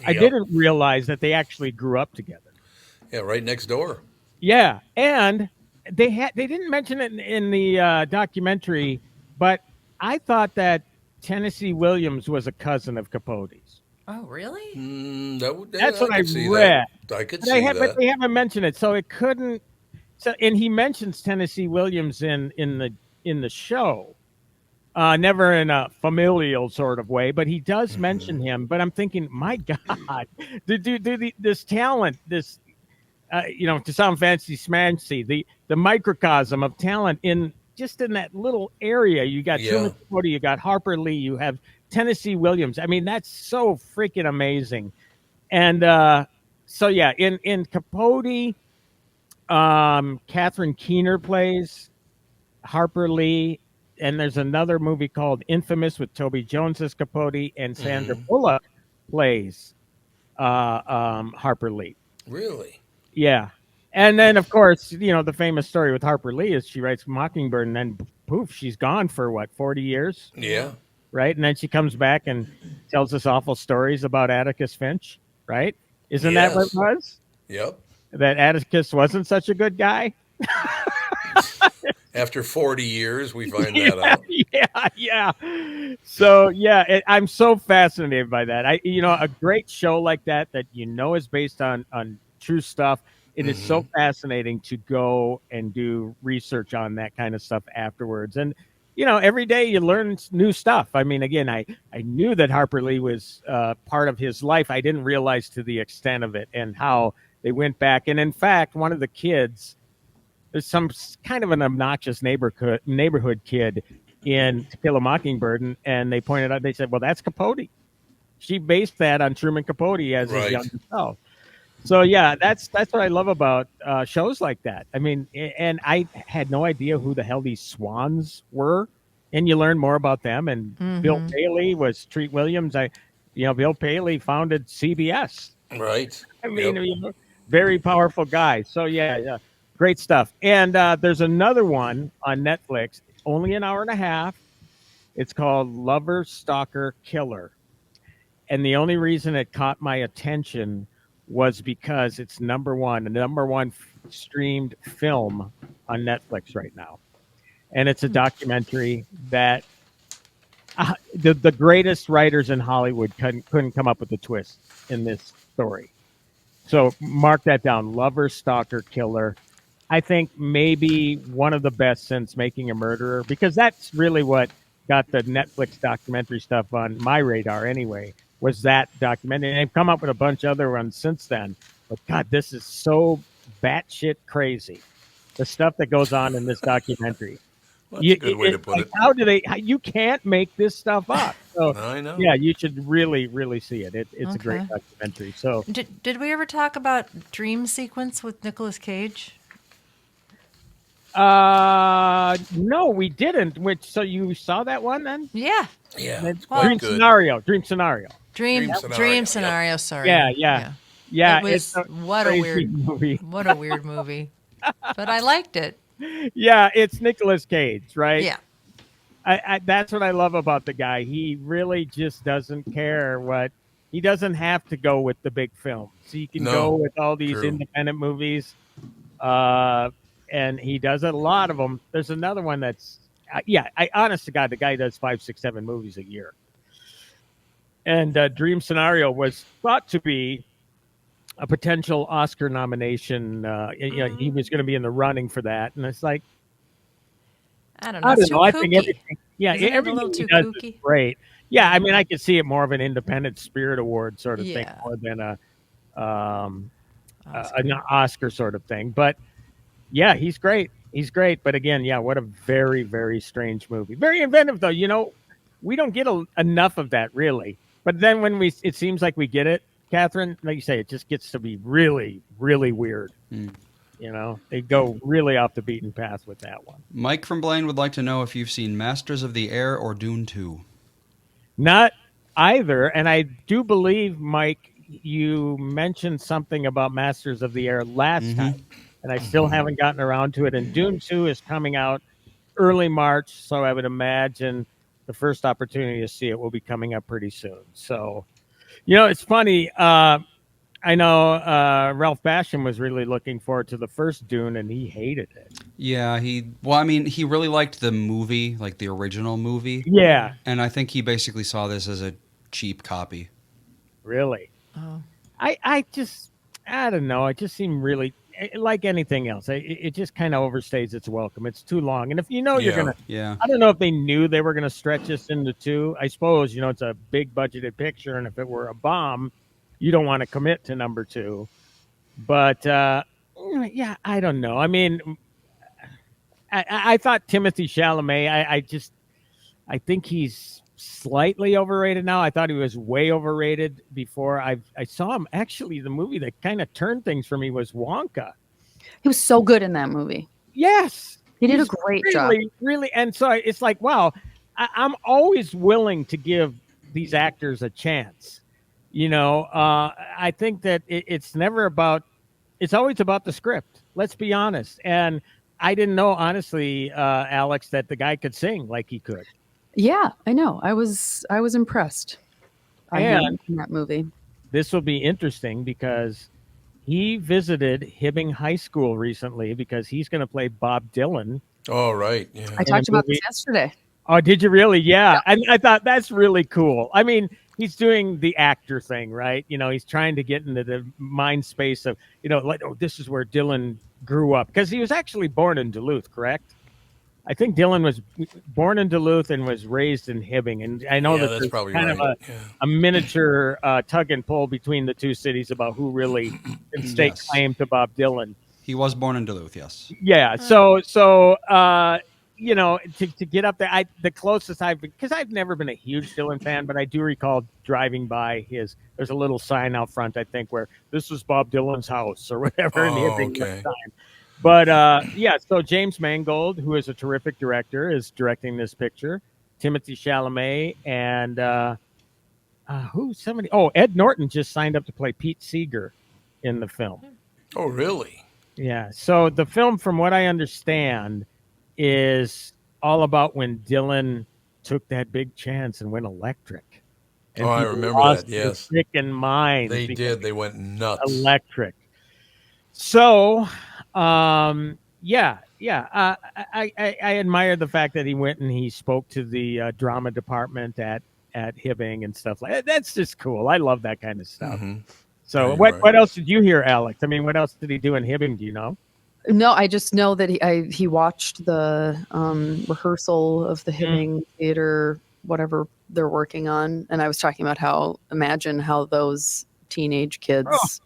I Yep. didn't realize that they actually grew up together. Yeah, right next door. Yeah, and they didn't mention it in the documentary, but I thought that Tennessee Williams was a cousin of Capote's. Oh, really? That's what I could see read. that. I could But see that. But they haven't mentioned it, so it couldn't. So, and he mentions Tennessee Williams in the show, never in a familial sort of way, but he does mention him. But I'm thinking, my God, this talent, this. To sound fancy smancy, the microcosm of talent in that little area. You got Truman Capote, you got Harper Lee, you have Tennessee Williams. I mean, that's so freaking amazing. And in Capote, Catherine Keener plays Harper Lee, and there's another movie called Infamous with Toby Jones as Capote, and Sandra Bullock plays Harper Lee. Really? Yeah. And then, of course, the famous story with Harper Lee is she writes Mockingbird, and then poof, she's gone for 40 years? Yeah. Right? And then she comes back and tells us awful stories about Atticus Finch, right? Isn't that what it was? Yep. That Atticus wasn't such a good guy? After 40 years, we find that out. Yeah. So, I'm so fascinated by that. A great show like that is based on true stuff. It is so fascinating to go and do research on that kind of stuff afterwards. And, every day you learn new stuff. I mean, again, I knew that Harper Lee was part of his life. I didn't realize to the extent of it and how they went back. And in fact, one of the kids, there's some kind of an obnoxious neighborhood kid in To Kill a Mockingbird. And they pointed out, they said, well, that's Capote. She based that on Truman Capote as his younger self. So yeah, that's what I love about shows like that. I mean, and I had no idea who the hell these swans were, and you learn more about them. And Bill Paley was Treat Williams. Bill Paley founded CBS. Right. I mean, very powerful guy. So yeah, great stuff. And there's another one on Netflix, only an hour and a half. It's called Lover, Stalker, Killer, and the only reason it caught my attention was because it's the number one streamed film on Netflix right now. And it's a documentary that the greatest writers in Hollywood couldn't come up with a twist in this story. So mark that down. Lover, Stalker, Killer. I think maybe one of the best since Making a Murderer, because that's really what got the Netflix documentary stuff on my radar anyway, was that documentary. And they've come up with a bunch of other ones since then. But God, this is so batshit crazy. The stuff that goes on in this documentary. Well, that's a good way to put it. How you can't make this stuff up. So, I know. yeah, you should really, really see it. It's a great documentary. So, Did we ever talk about Dream Sequence with Nicolas Cage? no, we didn't. So you saw that one then? Yeah. Yeah. Dream good. Scenario. Dream Scenario, Scenario. Sorry. Yeah. It was it's a what a crazy weird movie. What a weird movie. But I liked it. Yeah, it's Nicolas Cage, right? Yeah. I that's what I love about the guy. He really just doesn't care he doesn't have to go with the big films. He can go with all these independent movies. And he does a lot of them. There's another one that's, honest to God, the guy does 5, 6, 7 movies a year. And Dream Scenario was thought to be a potential Oscar nomination. He was going to be in the running for that. And it's like, I don't know. I It's don't know. I too think kooky. everything, Isn't it a everything little he too does is kooky? great. Yeah, I mean, I could see it more of an independent spirit award sort of thing, Yeah. more than an Oscar sort of thing. But yeah, he's great. He's great. But again, what a very, very strange movie. Very inventive, though. We don't get enough of that, really. But then when it seems like we get it, Catherine, like you say, it just gets to be really, really weird. They go really off the beaten path with that one. Mike from Blaine would like to know if you've seen Masters of the Air or Dune 2. Not either. And I do believe, Mike, you mentioned something about Masters of the Air last time. And I still haven't gotten around to it. And Dune 2 is coming out early March, so I would imagine the first opportunity to see it will be coming up pretty soon. So, it's funny. I know Ralph Basham was really looking forward to the first Dune, and he hated it. Yeah, he really liked the movie, like the original movie. Yeah. And I think he basically saw this as a cheap copy. Really? Oh. I don't know. It just seemed really, like anything else, it just kind of overstays its welcome. It's too long. And if you're going to, Yeah. I don't know if they knew they were going to stretch this into 2. I suppose, it's a big budgeted picture. And if it were a bomb, you don't want to commit to number 2. But, I don't know. I mean, I thought Timothée Chalamet, I think he's slightly overrated now. I thought he was way overrated before. I saw him, actually, the movie that kind of turned things for me was Wonka. He was so good in that movie. Yes. He did a He's great really, job. Really. And so it's like, wow, I'm always willing to give these actors a chance. I think that it's always about the script. Let's be honest. And I didn't know, honestly, Alex, that the guy could sing like he could. Yeah, I know. I was impressed by him in that movie. This will be interesting because he visited Hibbing High School recently because he's going to play Bob Dylan. Oh, right. Yeah. I talked about this yesterday. Oh, did you really? Yeah. And I thought that's really cool. I mean, he's doing the actor thing, right? You know, he's trying to get into the mind space of, you know, like, oh, this is where Dylan grew up, because he was actually born in Duluth, correct? I think Dylan was born in Duluth and was raised in Hibbing, and I know Yeah, that that's there's probably kind right. of Yeah. a miniature tug and pull between the two cities about who really can stake Yes. claim to Bob Dylan. He was born in Duluth, yes. Yeah. You know, to get up there, the closest because I've never been a huge Dylan fan, but I do recall driving by there's a little sign out front, I think, where this was Bob Dylan's house or whatever. Oh, in Hibbing at the okay. time. But yeah, so James Mangold, who is a terrific director, is directing this picture. Timothy Chalamet and Ed Norton just signed up to play Pete Seeger in the film. Oh, really? Yeah. So the film, from what I understand, is all about when Dylan took that big chance and went electric. And Oh, I people remember lost that, yes. their freaking minds. They because did. They went nuts. electric. So, yeah. I admire the fact that he went and he spoke to the drama department at Hibbing and stuff like that. That's just cool. I love that kind of stuff. Mhm. So, Right, what right. what else did you hear, Alex? I mean, what else did he do in Hibbing? Do you know? No, I just know that he watched the rehearsal of the Hibbing Theater, whatever they're working on, and I was talking about imagine how those teenage kids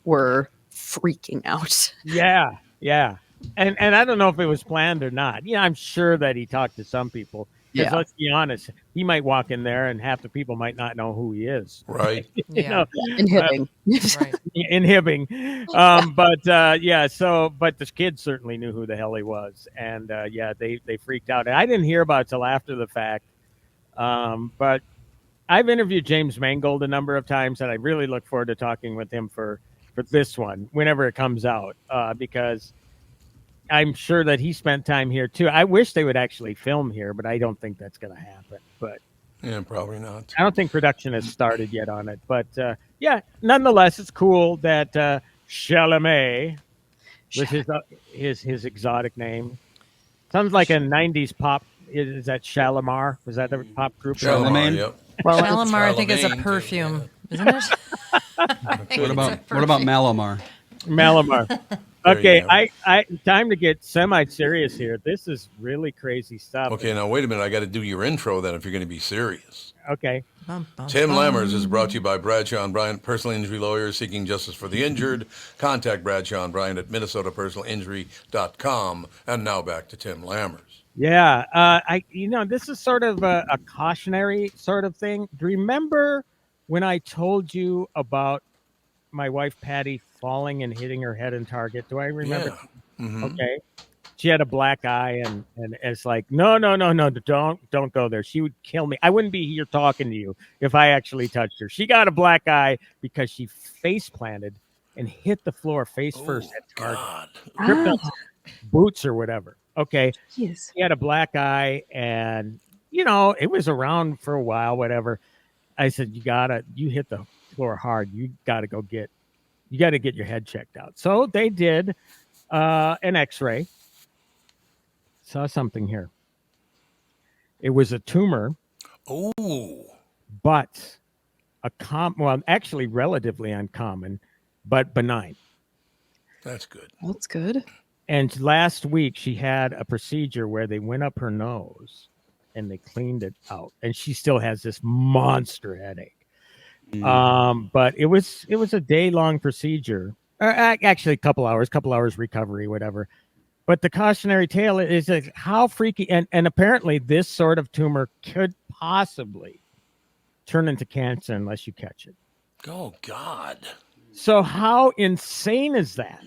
were freaking out. Yeah. And I don't know if it was planned or not. Yeah, I'm sure that he talked to some people. Because Yeah. let's be honest, he might walk in there and half the people might not know who he is. Right. You Yeah. know, In Hibbing. Right. in Hibbing. But the kids certainly knew who the hell he was. And they freaked out. And I didn't hear about it till after the fact. But I've interviewed James Mangold a number of times, and I really look forward to talking with him for this one whenever it comes out, because I'm sure that he spent time here too. I wish they would actually film here, but I don't think that's going to happen. But Yeah, probably not. I don't think production has started yet on it. But nonetheless, it's cool that Chalamet, with his exotic name, sounds like a '90s pop. Is that Shalimar? Was that the pop group? Charlemagne? Yep. Well, Shalimar, I think, is a Charlemagne, too, perfume, yeah. isn't it? I think What it's a about perfume. Malamar? Malamar. There Okay, you go. I time to get semi-serious here. This is really crazy stuff. Okay, now wait a minute. I got to do your intro then if you're going to be serious. Okay. Bum, bum, Tim bum. Lammers is brought to you by Bradshaw and Bryant, personal injury lawyers seeking justice for the injured. Contact Bradshaw and Bryant at minnesotapersonalinjury.com. And now back to Tim Lammers. Yeah. This is sort of a cautionary sort of thing. Do you remember when I told you about my wife Patty falling and hitting her head in Target? Do I remember? Yeah. Mhm. Okay. She had a black eye, and it's like, no, don't go there. She would kill me. I wouldn't be here talking to you if I actually touched her. She got a black eye because she face planted and hit the floor face first at Target. God. Tripped up boots or whatever. Okay. Jeez. He had a black eye, and it was around for a while, whatever. I said, you hit the floor hard. You gotta get your head checked out. So they did an x-ray. Saw something here. It was a tumor, Oh. but actually relatively uncommon, but benign. That's good. That's good. And last week she had a procedure where they went up her nose and they cleaned it out, and she still has this monster headache. But it was a day-long procedure, actually a couple hours recovery, whatever. But the cautionary tale is like how freaky, and apparently this sort of tumor could possibly turn into cancer unless you catch it. Oh, God. So how insane is that?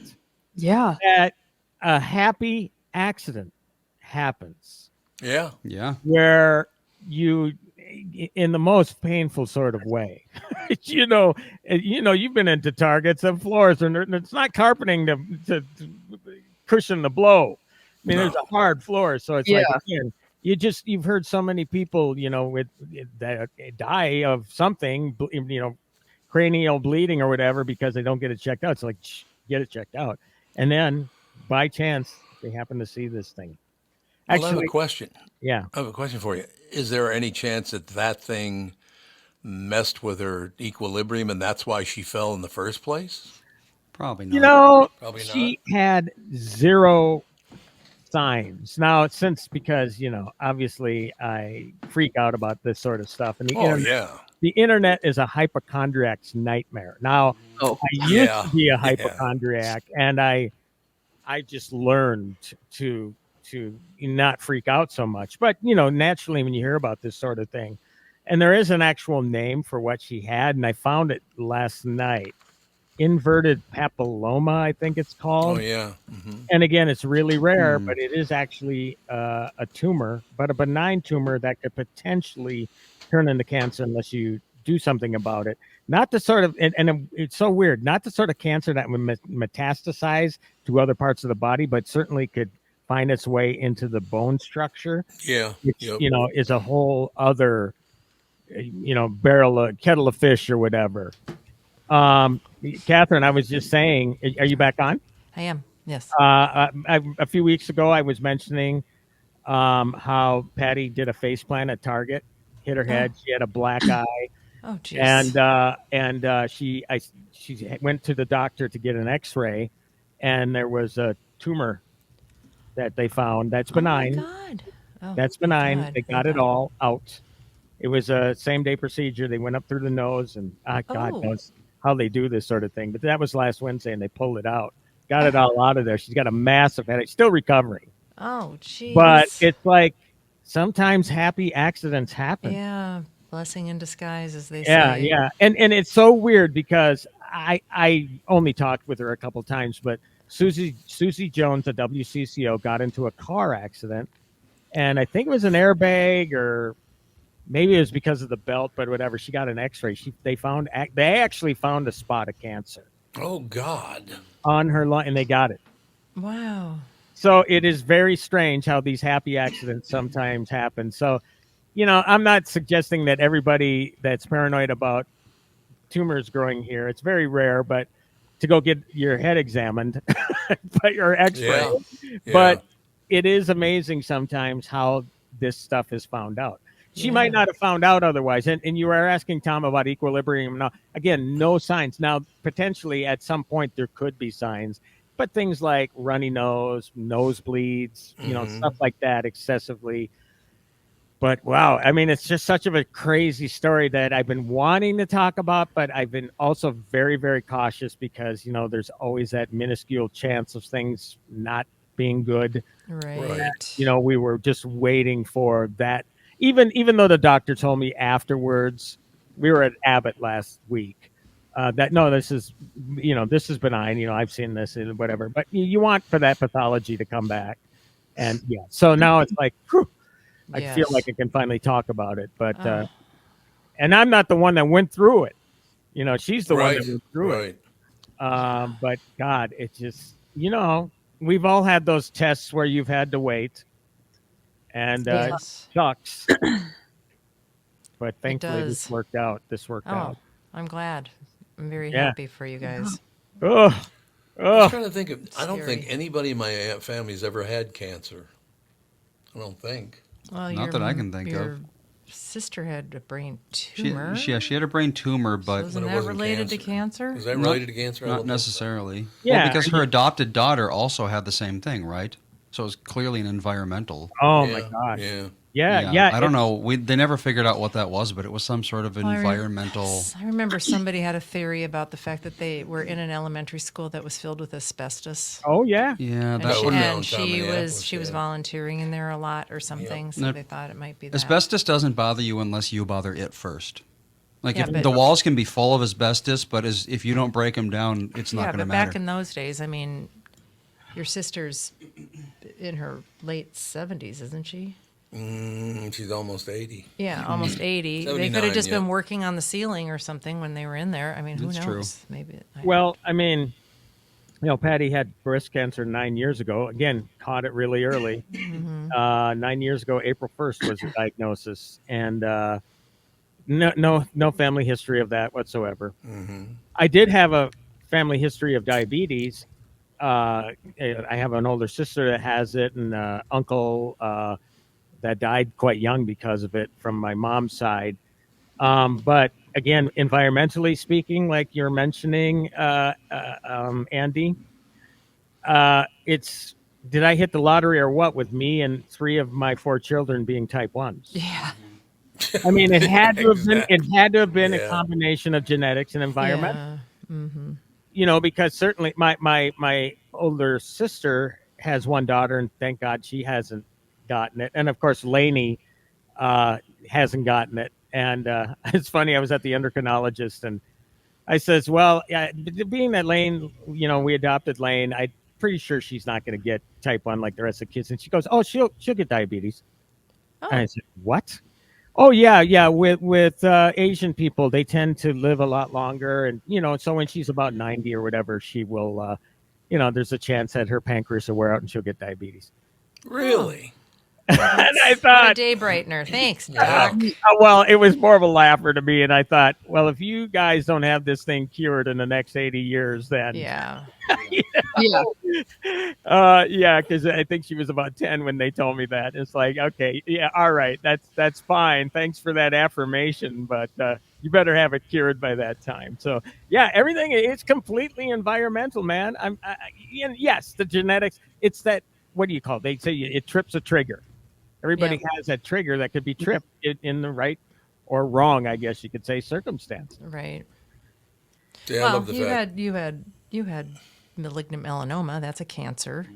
Yeah. That a happy accident happens Yeah. Yeah. where you, in the most painful sort of way, you've been into Targets and floors, and it's not carpeting to cushion the blow. I mean, No. there's a hard floor, so it's Yeah. like, again, you've heard so many people, with that die of something, cranial bleeding or whatever, because they don't get it checked out. It's like, get it checked out, and then by chance they happen to see this thing. Well, I have Actually, a question. yeah. I have a question for you. Is there any chance that thing messed with her equilibrium and that's why she fell in the first place? Probably not. You know, Probably she had zero signs. Now, because, obviously I freak out about this sort of stuff. And Oh, yeah. the internet is a hypochondriac's nightmare. Now, Oh, I used Yeah. to be a Yeah. hypochondriac, and I just learned to not freak out so much. But naturally, when you hear about this sort of thing, and there is an actual name for what she had, and I found it last night. Inverted papilloma, I think it's Oh, called. yeah. Hmm. And again, it's really rare, but it is actually a tumor, but a benign tumor that could potentially turn into cancer unless you do something about it. Not the sort of, and it's so weird, not the sort of cancer that would metastasize to other parts of the body, but certainly could find its way into the bone structure, Yeah. which, Yep. is a whole other, kettle of fish or whatever. Catherine, I was just saying, are you back on? I am. Yes. A few weeks ago, I was mentioning how Patty did a face plant at Target, hit her head. She had a black eye, Oh, jeez. and she went to the doctor to get an X-ray, and there was a tumor that they found. That's benign. Oh, my God. Oh, That's thank benign. God. They Thank got it God. all out. It was a same-day procedure. They went up through the nose, and God Oh. knows how they do this sort of thing. But that was last Wednesday, and they pulled it out. Got it all out of there. She's got a massive headache, still recovering. Oh, jeez. But it's like sometimes happy accidents happen. Yeah. Blessing in disguise, as they Yeah, say. yeah. And it's so weird because I only talked with her a couple times, but Susie Jones, the WCCO, got into a car accident, and I think it was an airbag, or maybe it was because of the belt, but whatever. She got an X-ray. They actually found a spot of cancer Oh, God. on her lung, and they got it. Wow. So it is very strange how these happy accidents sometimes happen. So, I'm not suggesting that everybody that's paranoid about tumors growing here, it's very rare, but to go get your head examined by your X-ray. Yeah. Yeah. But it is amazing sometimes how this stuff is found out. She might not have found out otherwise. And you were asking Tom about equilibrium. Now, again, no signs. Now, potentially at some point there could be signs, but things like runny nose, nosebleeds, stuff like that excessively. But wow, I mean, it's just such of a crazy story that I've been wanting to talk about, but I've been also very, very cautious because, there's always that minuscule chance of things not being good. Right. We were just waiting for that. Even though the doctor told me afterwards, we were at Abbott last week, that no, this is benign. I've seen this and whatever, but you want for that pathology to come back. And so now it's like, whew, I feel like I can finally talk about it, but, and I'm not the one that went through it. She's the one that went through it. But God, it just, we've all had those tests where you've had to wait, and it Yes. sucks. But thankfully does. this worked out. Oh, I'm glad. I'm very Yeah. happy for you guys. Ugh. I'm trying to think of, I don't Scary. think anybody in my family's ever had cancer. I don't think. Well, Not that I can think your of. sister had a brain She tumor. she had a brain tumor, So but isn't it that wasn't related to cancer. cancer? Is that Not- related to cancer? I don't not think so. necessarily. Yeah, Well, because her adopted daughter also had the same thing, right? So it was clearly an environmental. Oh Yeah, my God. Yeah. Yeah. I don't know. They never figured out what that was, but it was some sort of Well, environmental. I remember somebody had a theory about the fact that they were in an elementary school that was filled with asbestos. Oh yeah. Yeah, And that she, would. down and in she Minneapolis, was she was yeah. volunteering in there a lot or something, so No, they thought it might be that. Asbestos doesn't bother you unless you bother it first. Like Yeah, if but- the walls can be full of asbestos, but if you don't break them down, it's not Yeah, going to but matter. back in those days, I mean, your sister's in her late 70s, isn't she? She's almost 80. Yeah, almost 80. They could 79, have just yeah. been working on the ceiling or something when they were in there. I mean, who That's knows? true. Maybe. Well, I mean, Patty had breast cancer 9 years ago. Again, caught it really early. 9 years ago, April 1st was the diagnosis, and no family history of that whatsoever. I did have a family history of diabetes. I have an older sister that has it, and uncle that died quite young because of it from my mom's side. But again, environmentally speaking, like you're mentioning, Andy, it's did I hit the lottery or what with me and 3 of my 4 children being type 1s? Yeah. I mean, it had to have been Exactly. it had to have been a Yeah. combination of genetics and environment. Yeah. Because certainly my older sister has 1 daughter, and thank God she hasn't gotten it. And of course, Lainey hasn't gotten it. And it's funny, I was at the endocrinologist, and I says, well, yeah, being that Lane, we adopted Lane, I'm pretty sure she's not going to get type 1 like the rest of the kids. And she goes, oh, she'll get diabetes. Oh. And I said, what? Oh yeah. With Asian people, they tend to live a lot longer, and so when she's about 90 or whatever, she will, there's a chance that her pancreas will wear out and she'll get diabetes. Really? And I What a thought, day brightener. Thanks, Yeah. Doc. well, it was more of a laugher to me, and I thought, well, if you guys don't have this thing cured in the next 80 years, then Yeah. Yeah. yeah, because I think she was about 10 when they told me that. It's like, okay, yeah, all right, that's fine. Thanks for that affirmation, but you better have it cured by that time. So yeah, everything is completely environmental, man. And yes, the genetics. It's that, what do you call it? They say it trips a trigger. Everybody has that trigger that could be tripped in the right or wrong, I guess you could say, circumstance. Right. Yeah, I Well, love the fact. you had malignant melanoma. That's a cancer.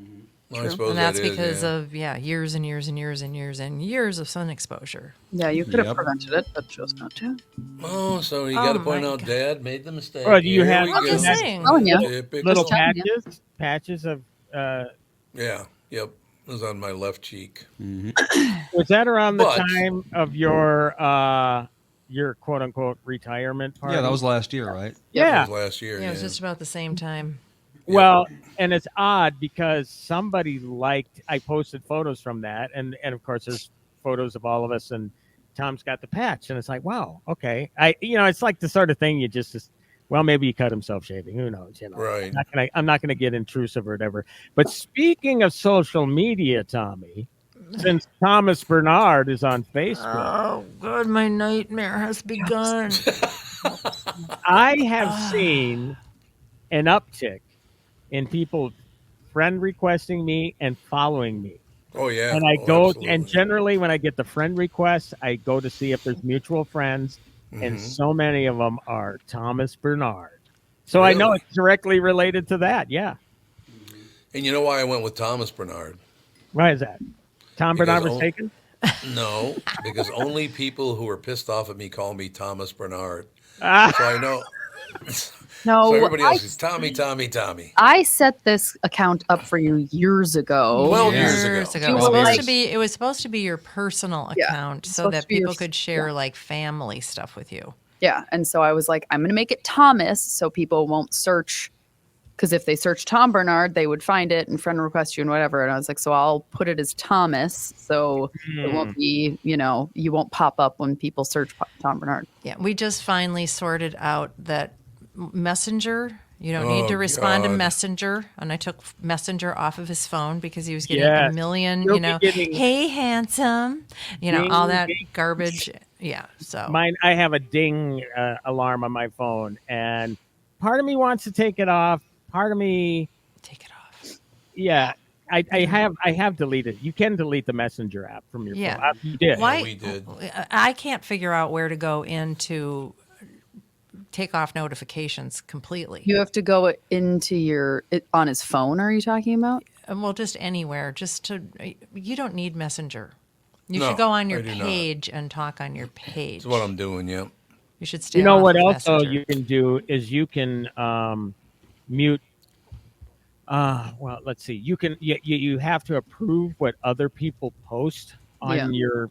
I suppose And that's that is, because yeah. of years and years and years and years and years of sun exposure. Yeah, you could have Yep. prevented it, but chose not to. Oh, so you got to Oh, point my out God. Dad made the mistake. Well, do you Here have- we I'm go. just That's- saying. Telling you. Typical. Little telling you. patches of. Yeah. Yep. It was on my left cheek. Was that around the But- time of your quote unquote retirement party? Yeah, that was last year, right? That Yeah. was last year. Yeah, it was just about the same time. Well, and it's odd because somebody I posted photos from that, and of course there's photos of all of us, and Tom's got the patch, and it's like, wow, okay. It's like the sort of thing you just well, maybe he cut himself shaving. Who knows? Right. I'm not gonna get intrusive or whatever. But speaking of social media, Tommy, since Thomas Bernard is on Facebook, Oh, God, my nightmare has begun. I have seen an uptick in people friend requesting me and following me. Oh yeah. And I Oh, go, absolutely. and generally when I get the friend requests, I go to see if there's mutual friends, and Mhm. so many of them are Thomas Bernard. So I know Really? it's directly related to that. Yeah. And you know why I went with Thomas Bernard? Why is that? Tom Because Bernard was all- taken? No, because only people who are pissed off at me call me Thomas Bernard. Ah, So I know. No, So everybody I, else is Tommy, Tommy, Tommy. I set this account up for you years ago. 12 Yeah. years Years ago. ago. It was 12 supposed years. to be. It was supposed to be your personal Yeah, account, it's so supposed that to be your- people could share like family stuff with you. Yeah. And so I was like, I'm going to make it Thomas so people won't search. Because if they search Tom Bernard, they would find it and friend request you and whatever. And I was like, so I'll put it as Thomas. So it won't be, you won't pop up when people search Tom Bernard. Yeah, we just finally sorted out that Messenger. You don't need Oh, to respond to God. Messenger, and I took Messenger off of his phone because he was getting Yes. a million, You'll be getting- hey handsome, all Ding, that ding. garbage. Yeah, so I have a ding alarm on my phone, and part of me wants to take it off. Part of me, take it off. yeah, I have deleted. You can delete the Messenger app from your Yeah. phone. You did. Why? we did. I can't figure out where to go into take off notifications completely. You have to go into on his phone, are you talking about? Well, just anywhere. You don't need Messenger. You No, should go on your I do not. page and talk on your page. That's what I'm doing, yeah. You should stay. You know off what of else though Messenger. you can do is you can mute. Well, let's see. You can you have to approve what other people post on Yeah. your.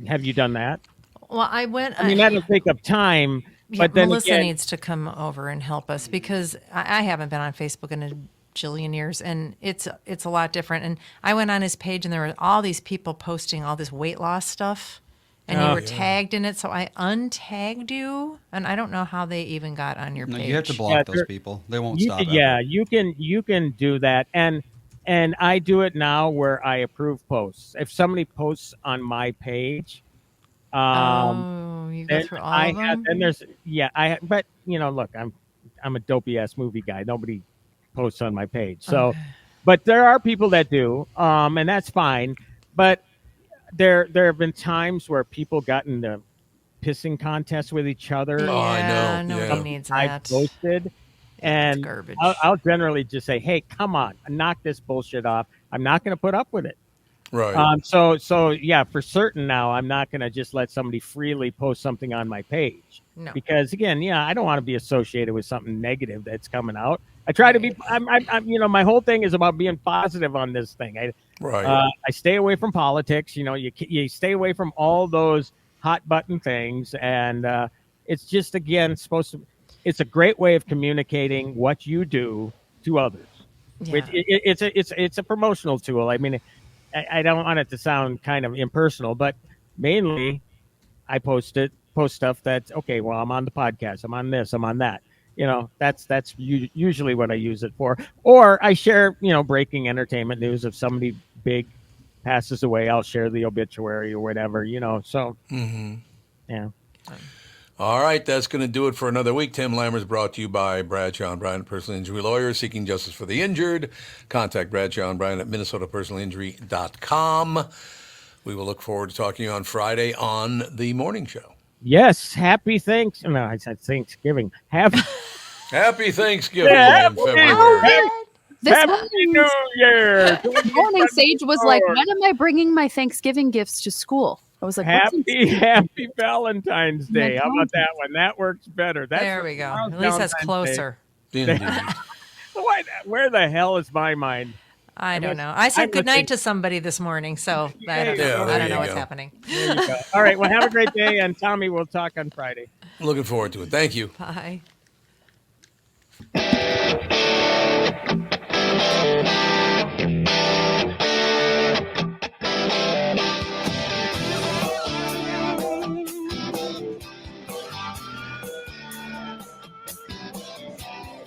Have you done that? Well, I went. I mean, that'll take up time. yeah, But then Melissa again, needs to come over and help us because I haven't been on Facebook in a jillion years, and it's a lot different. And I went on his page, and there were all these people posting all this weight loss stuff, and you Oh, were yeah. tagged in it. So I untagged you, and I don't know how they even got on your No, page. you have to block Yeah, those there- people. They won't you, stop. ever. yeah, you can do that, and I do it now where I approve posts. If somebody posts on my page, You go And through all of them. and there's but look, I'm a dopey ass movie guy. Nobody posts on my page, so Okay. but there are people that do, and that's fine. But there have been times where people got into pissing contests with each other. Oh, I Yeah, know. nobody Yeah. needs I've that. posted, That's and garbage. I'll generally just say, "Hey, come on, knock this bullshit off. I'm not going to put up with it." Right. So yeah, for certain now, I'm not going to just let somebody freely post something on my page No. because again, I don't want to be associated with something negative that's coming out. I try to be. I'm my whole thing is about being positive on this thing. Right. I stay away from politics. You stay away from all those hot button things, and it's just again supposed to. It's a great way of communicating what you do to others. Yeah. It's a promotional tool. I mean, I don't want it to sound kind of impersonal, but mainly I post stuff that's okay. Well, I'm on the podcast. I'm on this. I'm on that. That's usually what I use it for. Or I share, breaking entertainment news. If somebody big passes away, I'll share the obituary or whatever. So yeah. All right, that's going to do it for another week. Tim Lammers brought to you by Bradshaw and Bryan, personal injury lawyers seeking justice for the injured. Contact Bradshaw and Bryan at minnesotapersonalinjury.com. We will look forward to talking to you on Friday on the morning show. Yes, happy Thanksgiving. No, I said Thanksgiving. Happy Thanksgiving Yeah, in February. This Happy New Year. morning, Sage was like, "When am I bringing my Thanksgiving gifts to school?" I was like, "What's Happy Valentine's Day. How about that one? That works better. There we go. At least that's closer. Indeed. Where the hell is my mind? I don't know. I said goodnight to somebody this morning, so I don't know. Yeah, I there don't know you what's go. happening. There you go. All right. Well, have a great day. And Tommy, we'll talk on Friday. Looking forward to it. Thank you. Bye.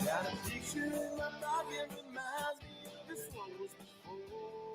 Got a picture in my pocket reminds me of this one was before.